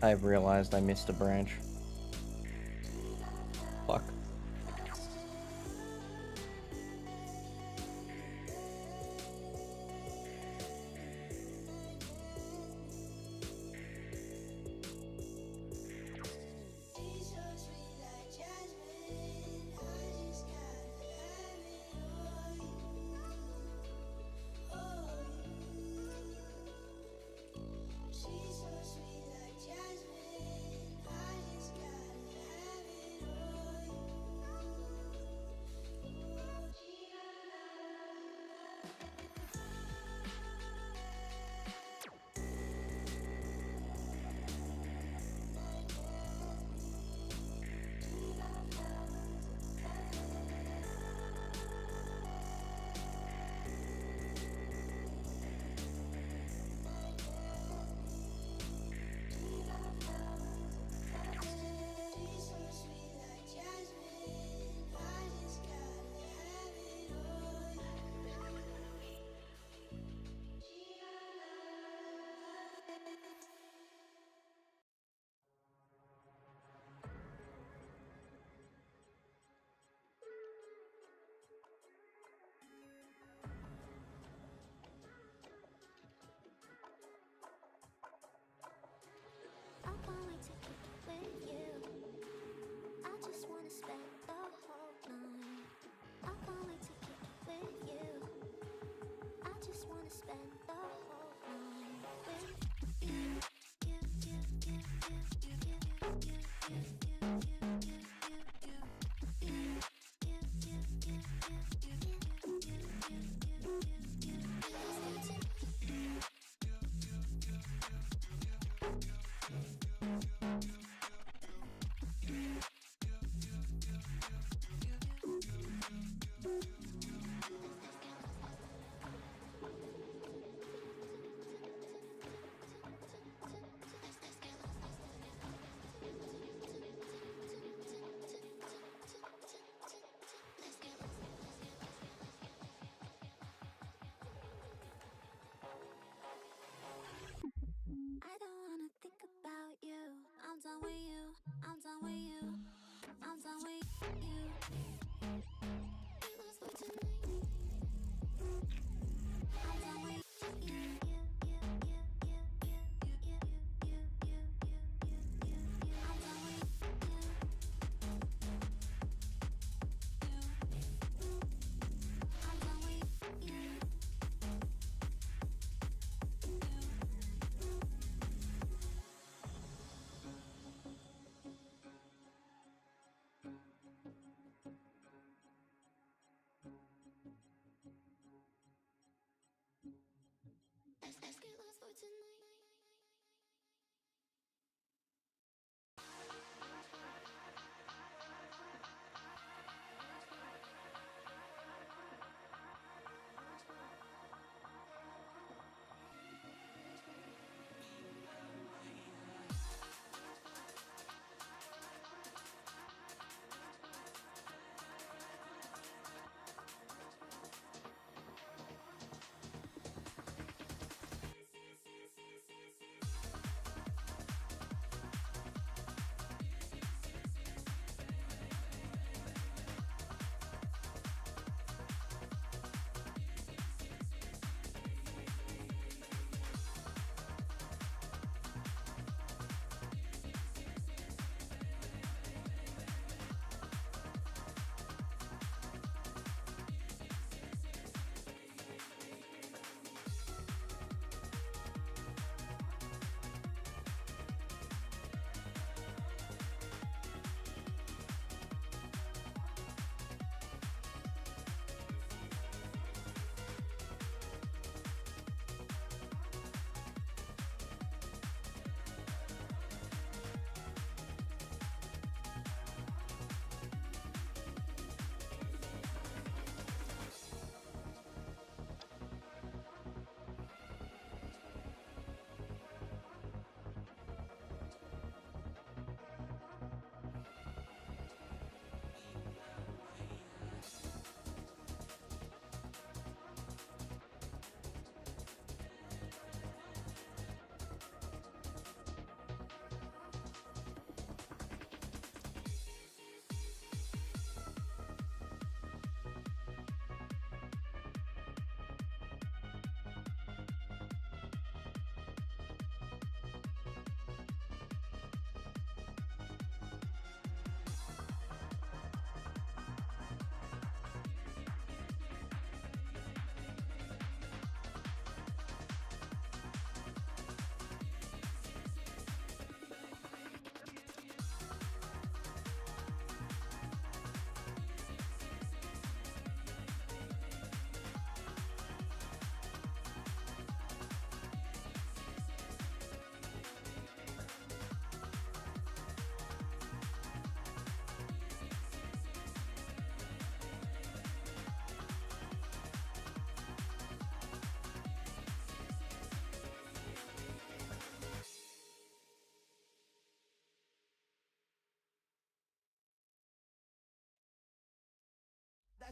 Speaker 1: I've realized I missed a branch. Fuck.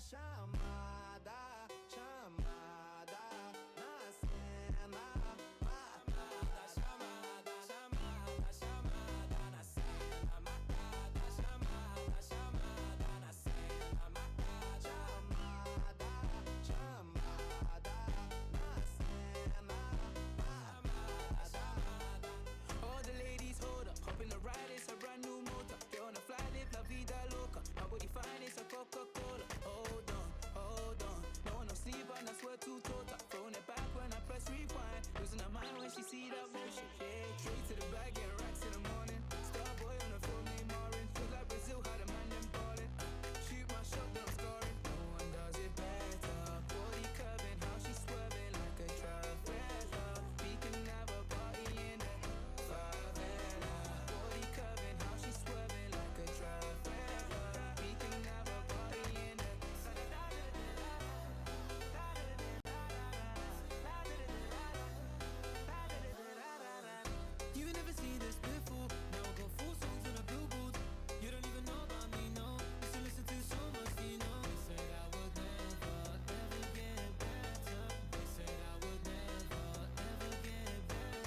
Speaker 2: chamada, chamada na cena. Matada, chamada, chamada, chamada na cena. Matada, chamada, chamada na cena. Matada, chamada, chamada na cena. Chamada, chamada.
Speaker 4: All the ladies hold up, hop in the ride, it's a brand new motor. Get on the fly, live la vida loca. My body fine, it's a Coca-Cola. Hold on, hold on. No one no sleep and I swear to total. Throwing it back when I press rewind. Losing her mind when she see that motion. Yeah, straight to the bag, get racks in the morning. Star boy on the phone named Marin. Feel like Brazil, how the man them ballin'. Shoot my shot, then I'm scoring. No one does it better. Body curving, how she swerving like a trafficker. We can have a party in the favela. Body curving, how she swerving like a trafficker. We can have a party in the You never seen this before. Now I got 4 songs on a billboard. You don't even know about me, no. Used to listen to so much, you know. They said I would never, ever get better. They said I would never, ever get better.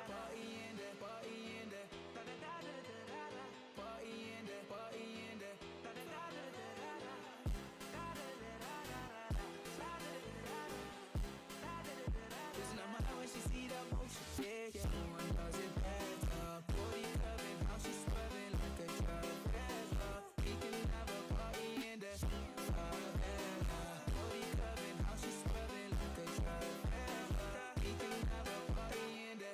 Speaker 4: Party in there, party in there. Party in there, party in there. Losing her mind when she see that motion. Yeah, yeah. No one does it better. Body curving, how she swerving like a trafficker. We can have a party in the favela. Body curving, how she swerving like a trafficker. We can have a party in the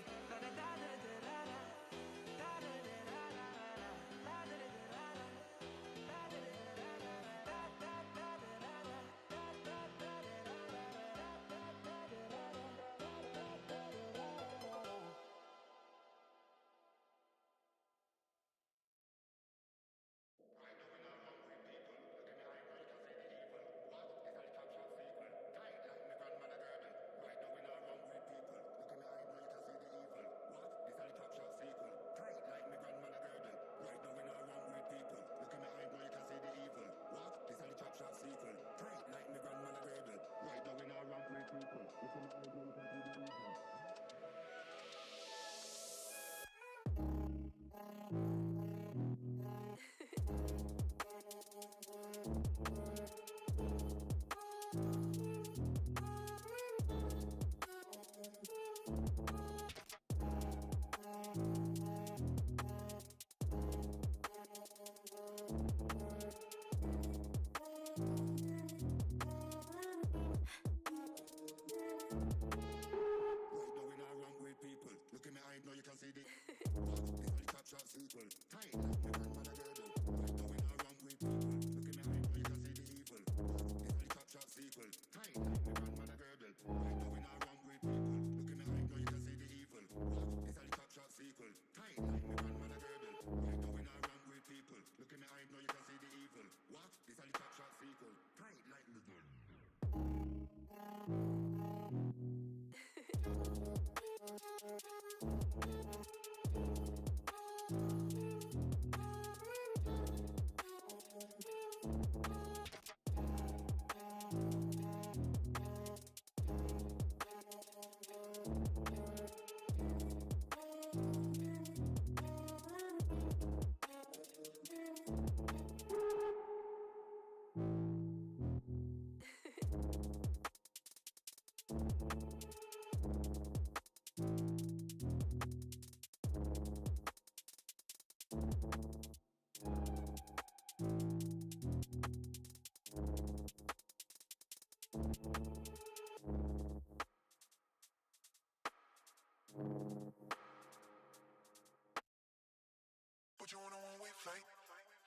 Speaker 5: Put you on a one-way flight.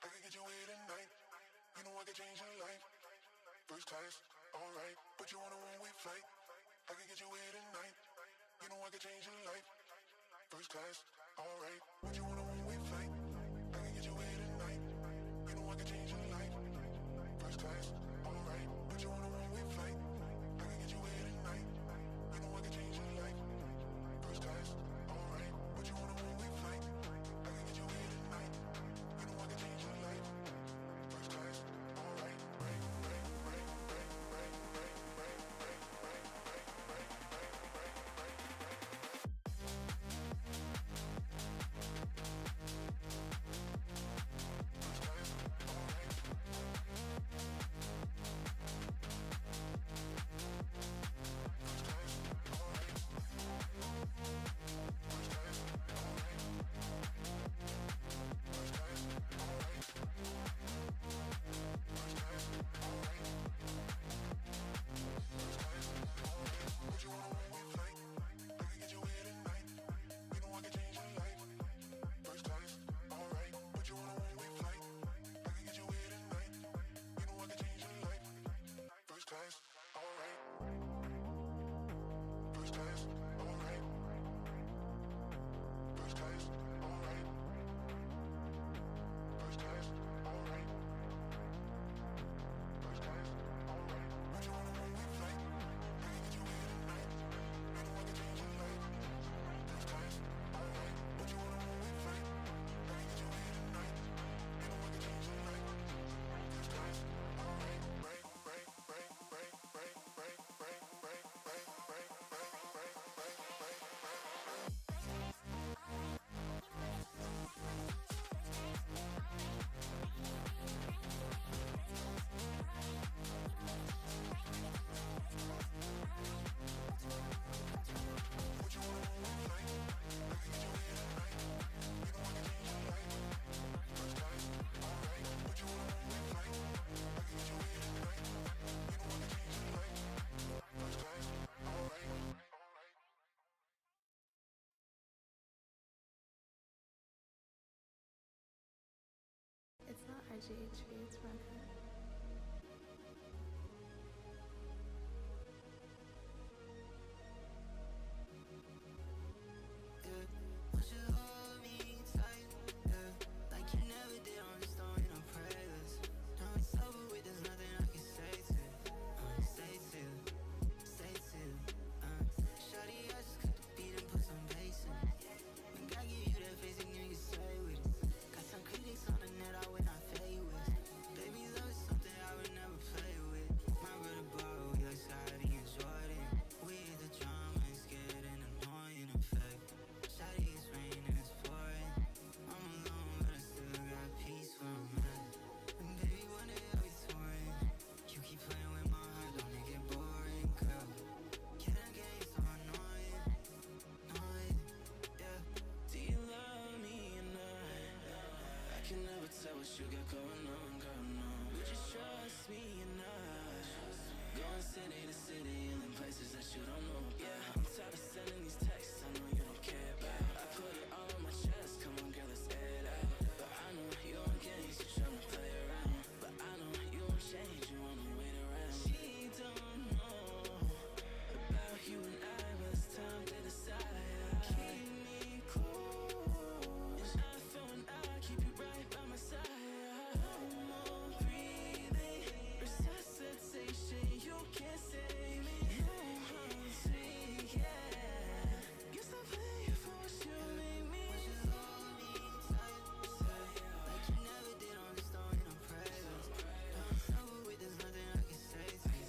Speaker 5: I can get you here tonight. You know I can change your life. First class, alright. Put you on a one-way flight. I can get you here tonight. You know I can change your life. First class, alright. Put you on a one-way flight. I can get you here tonight. You know I can change your life. First class, alright. Put you on a one-way flight. I can get you here tonight. You know I can change your life. First class, alright. Put you on a one-way
Speaker 6: IGHV, it's Margaret.
Speaker 4: Won't you hold me tight, like you never did, I'm just throwing no prayers. Now it's over with, there's nothing I can say to Shawty, I just cut the beat and put some bass in. When God give you that face, and you can say with it. Got some critics on the net, I would not fade with. Baby, love is something I would never play with. My brother borrow, we like Scotty and Jordan. We hit the drama, it's getting annoying, in fact. Shawty, it's raining, it's pouring. I'm alone, but I still got peace where I'm at. And baby, one day I'll be touring. You keep playing with my heart, don't make it boring, girl. Yeah, that game's so annoying, yeah. Do you love me or not? I can never tell what you got going on, girl, no. Would you trust me or not? Going city to city and in places that you don't know about. Yeah, I'm tired of sending these texts I know you don't care about. I put it all on my chest, come on girl, let's air it out. But I know you on games, you tryna play around. But I know you won't change, you wanna wait around. She don't know about you and I, but it's time to decide. Keep me close, and I feel when I keep you right by my side. No more breathing, resuscitation, you can't save me. No, I'm sweet, yeah. Guess I play you for what you make me. Would you hold me tight, like you never did, I'm just throwing no prayers. Now it's over with, there's nothing I can say to you.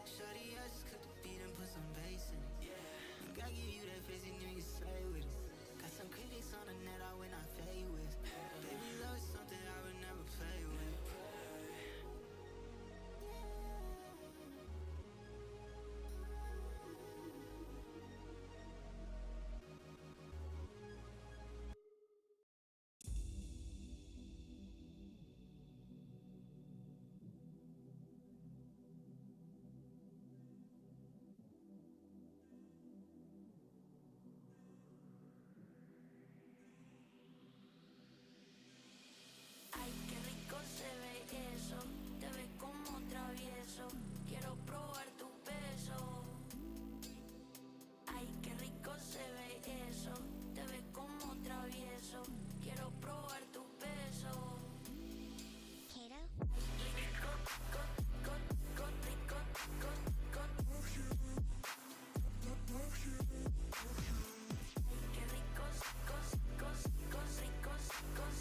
Speaker 4: Shawty, I just cut the beat and put some bass in it. When God give you that face, and you can slay with it. Got some critics on the net, I would not fade with. Baby, love is something I would never play with.
Speaker 3: Ay, qué rico se ve eso, te ves como travieso, quiero probar tu beso. Ay, qué rico se ve eso, te ves como travieso, quiero probar tu beso. Kato? Rico, rico, qué ricos, ricos,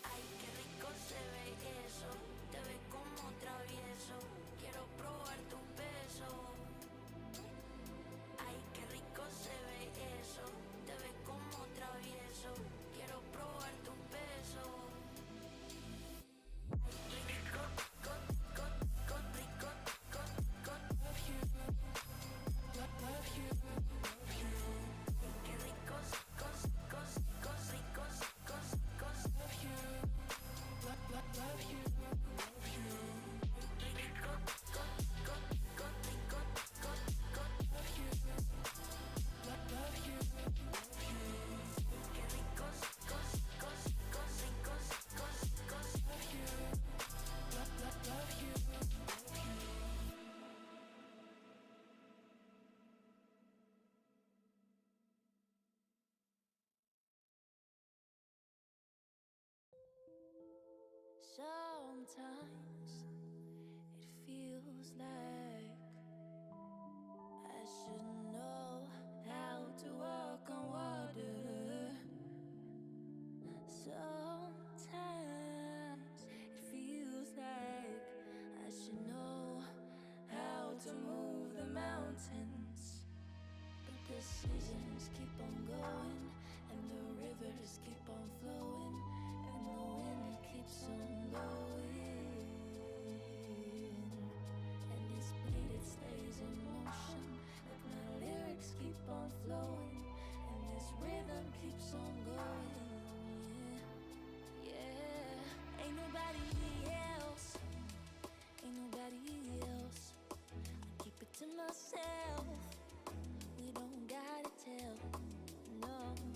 Speaker 3: Ay, qué rico se ve eso, te ves como travieso, quiero probar tu beso. Ay, qué rico se ve eso, te ves como travieso, quiero probar tu beso. Ay, rico, rico, love you, love you, love you. Qué ricos, ricos, love you, love you, love you. Rico, rico, love you, love you, love you. Qué ricos, ricos, love you, love you, love you. Sometimes it feels like I should know how to walk on water. Sometimes it feels like I should know how to seasons keep on going, and the rivers keep on flowing, and the wind keeps on blowing, and this beat it stays in motion, like my lyrics keep on flowing, and this rhythm keeps on going. Yeah, ain't nobody else, ain't nobody else. I keep it to myself. We don't gotta tell, no.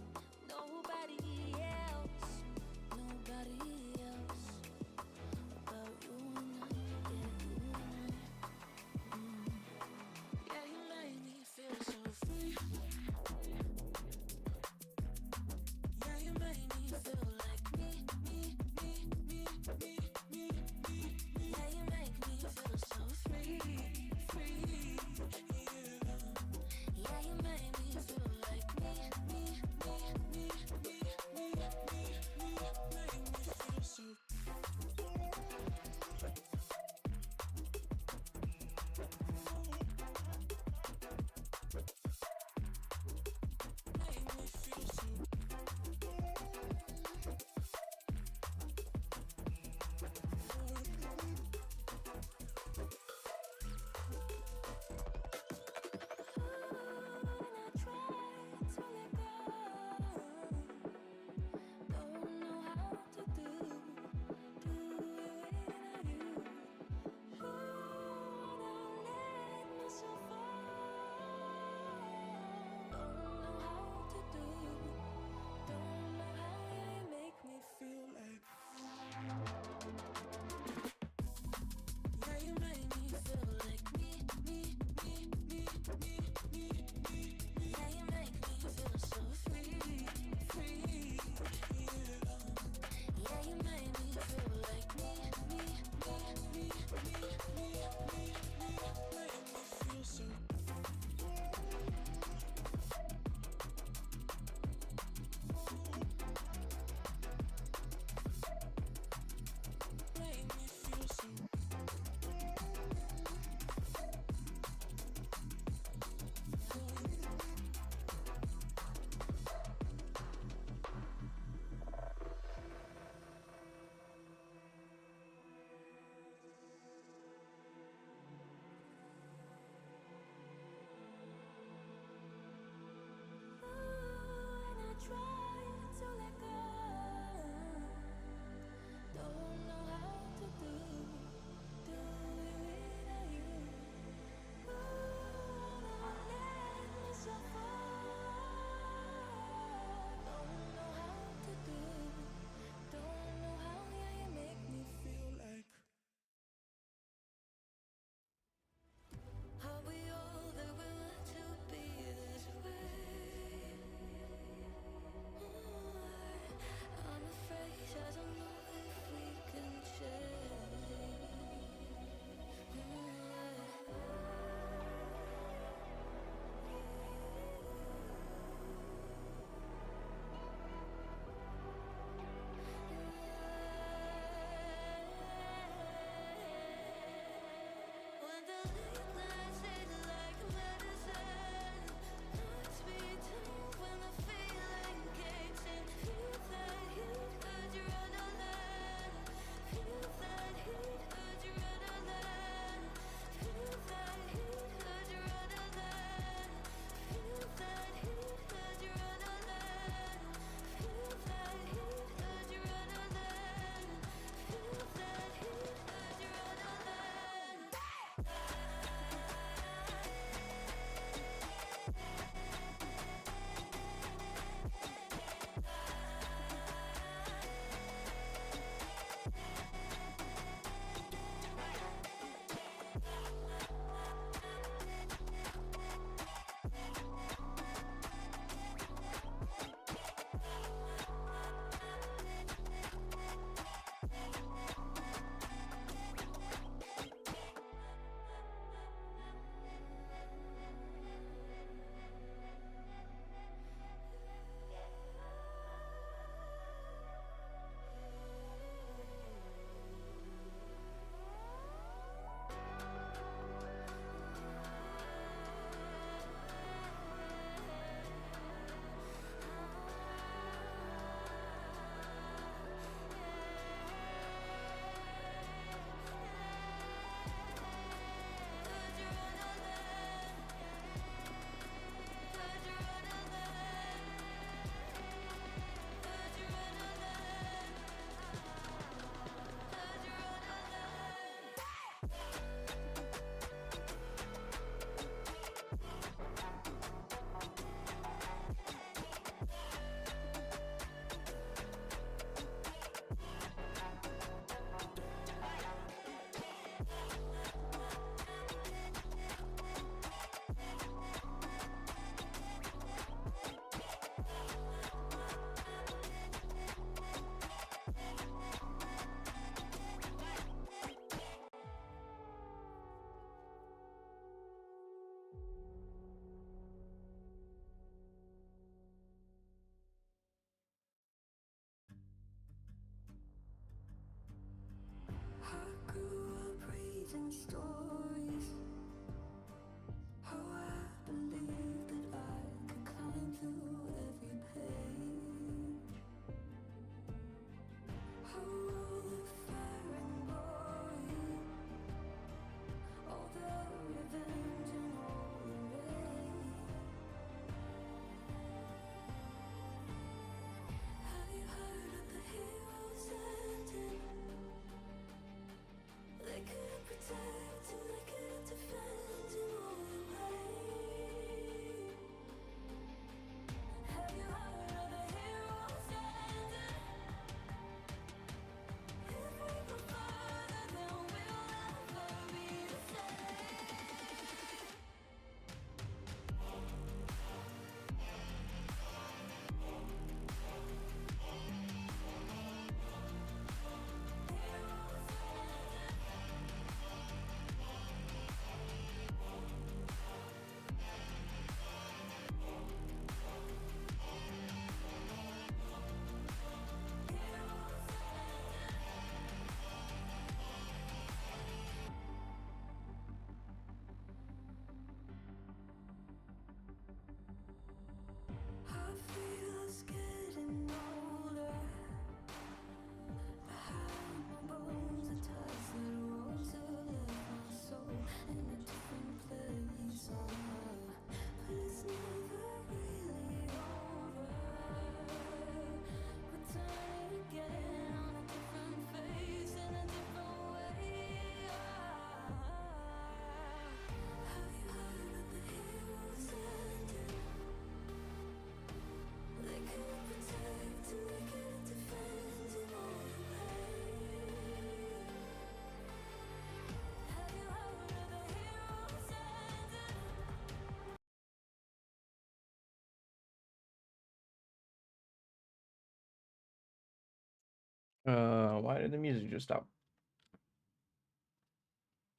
Speaker 1: Why did the music just stop?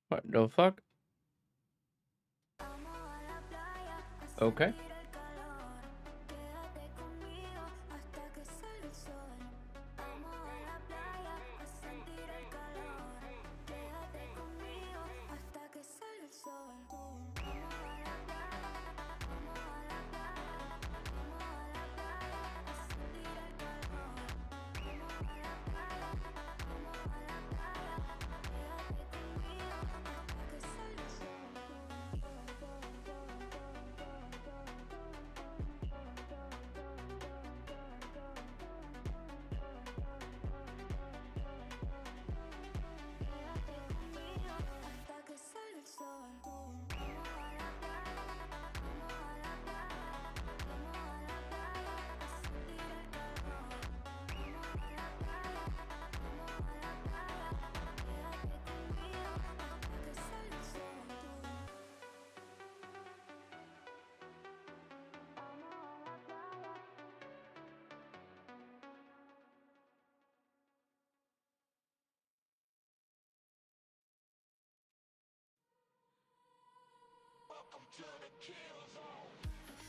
Speaker 1: What the fuck? Okay.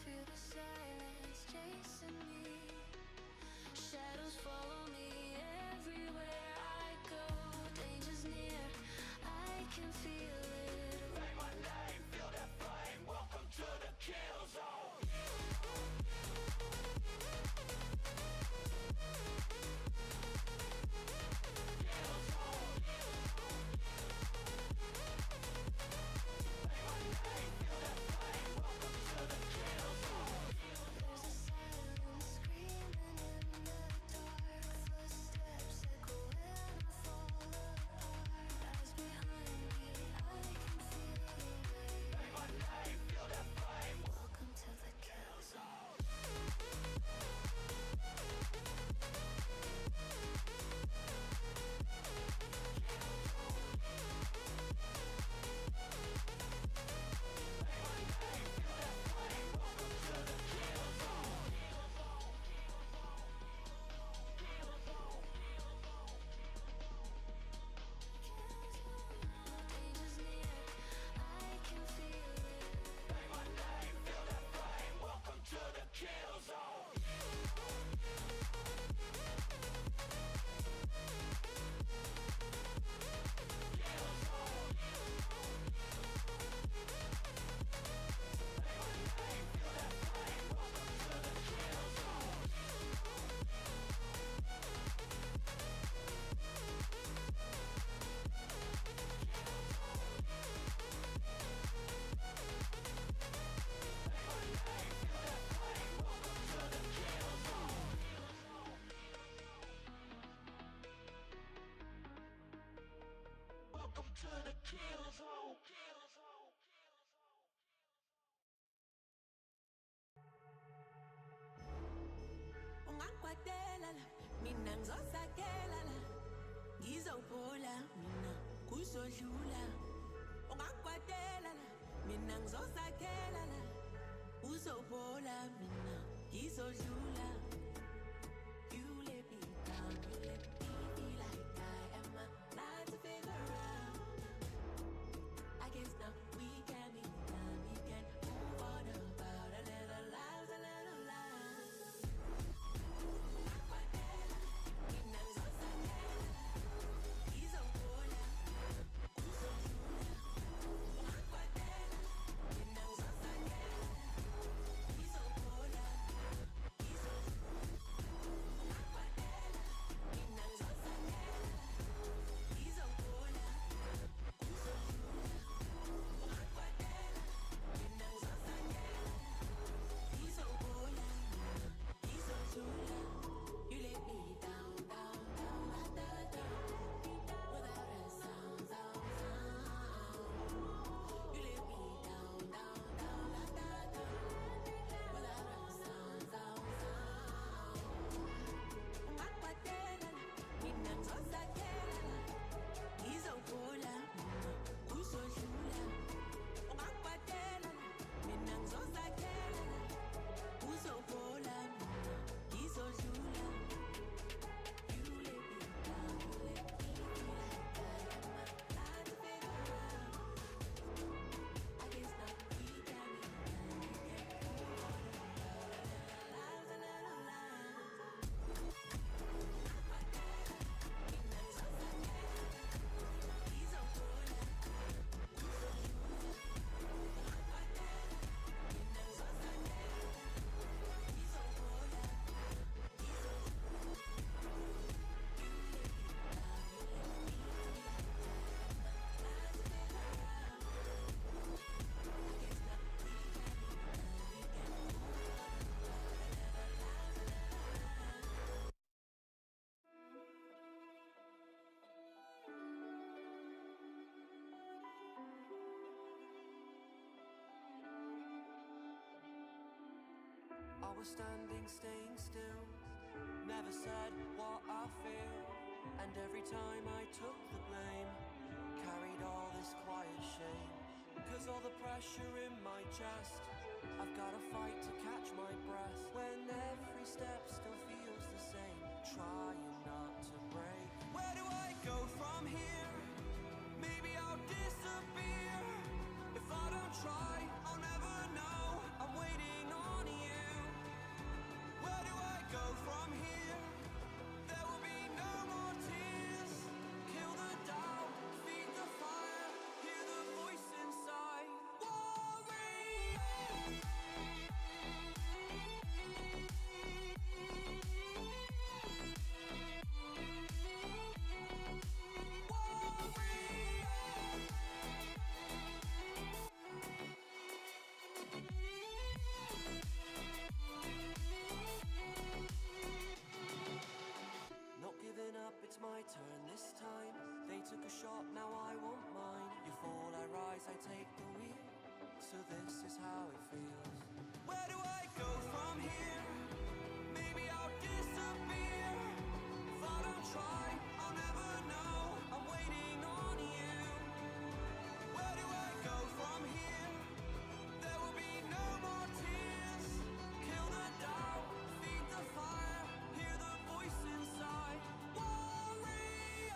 Speaker 3: Feel the silence chasing me. Shadows follow me everywhere I go. Danger's near, I can feel it. Ring my name, feel that flame. Welcome to the kill zone. There's a silence screaming in the dark. Footsteps echo when I fall apart. Eyes behind me, I can feel the weight. Ring my name, feel that flame. Welcome to the kill zone. Danger's near, I can feel it. Ring my name, feel that flame. Welcome to the kill zone. Welcome to the kill zone.
Speaker 6: Ungakwatela la, mina ngizosakela la. Ngizophola mina kuzodlula. Ungakwatela la, mina ngizosakela la. Uzophola mina ngizodlula. You let me down, you let me feel like I am not to figure out. I guess now we can be done, we can move on about a little lives, a little lives. Mina ngizosakela la, ngizophola, uzodlula. Ungakwatela, mina ngizosakela la, ngizophola, ngizodlula.
Speaker 2: standing, staying still. Never said what I feel, and every time I took the blame, carried all this quiet shame. Cause all the pressure in my chest, I've gotta fight to catch my breath. When every step still feels the same, trying not to break. Where do I go from here? Maybe I'll disappear. If I don't try, I'll never know. I'm waiting on you. Where do I go from here? There will be no more tears. Kill the doubt, feed the fire, hear the voice inside. Warrior. Not giving up, it's my turn this time. They took a shot, now I want mine. You fall, I rise, I take the wheel. So this is how it feels. Where do I go from here? Maybe I'll disappear. If I don't try, I'll never know. I'm waiting on you. Where do I go from here? There will be no more tears. Kill the doubt, feed the fire, hear the voice inside. Warrior.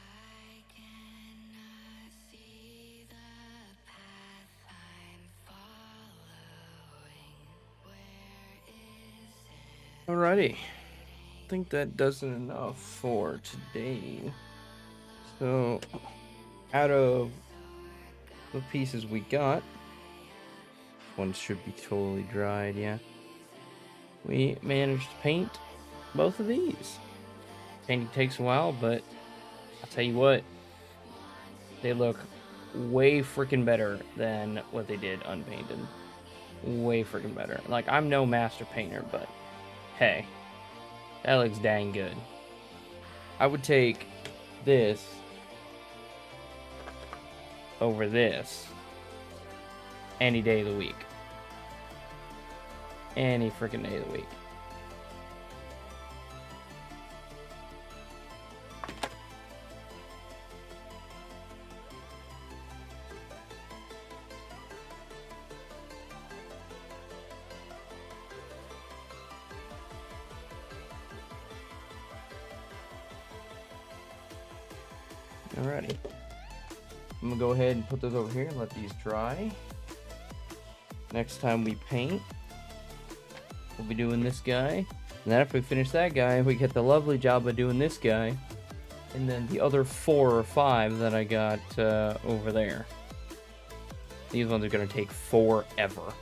Speaker 3: I cannot see the path I'm following. Where is it?
Speaker 1: Alrighty. I think that does it enough for today. So, out of the pieces we got, one should be totally dried, yeah. We managed to paint both of these. Painting takes a while, but I'll tell you what, they look way freaking better than what they did unpainted. Way freaking better. Like, I'm no master painter, but hey, that looks dang good. I would take this over this any day of the week. Any freaking day of the week. Alrighty. I'm gonna go ahead and put those over here and let these dry. Next time we paint, we'll be doing this guy. And then after we finish that guy, we get the lovely job of doing this guy. And then the other 4 or 5 that I got over there. These ones are going to take forever.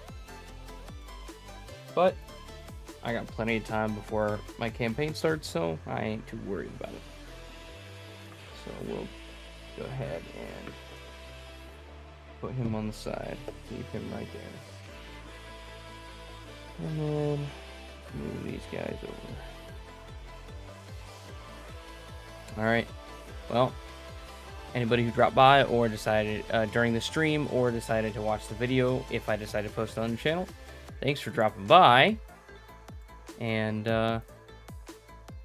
Speaker 1: But I got plenty of time before my campaign starts, so I ain't too worried about it. So we'll go ahead and put him on the side. Leave him right there. And then move these guys over. Alright, well, anybody who dropped by or decided during the stream or decided to watch the video, if I decide to post it on the channel, thanks for dropping by. And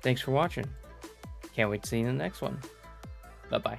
Speaker 1: thanks for watching. Can't wait to see you in the next one. Bye-bye.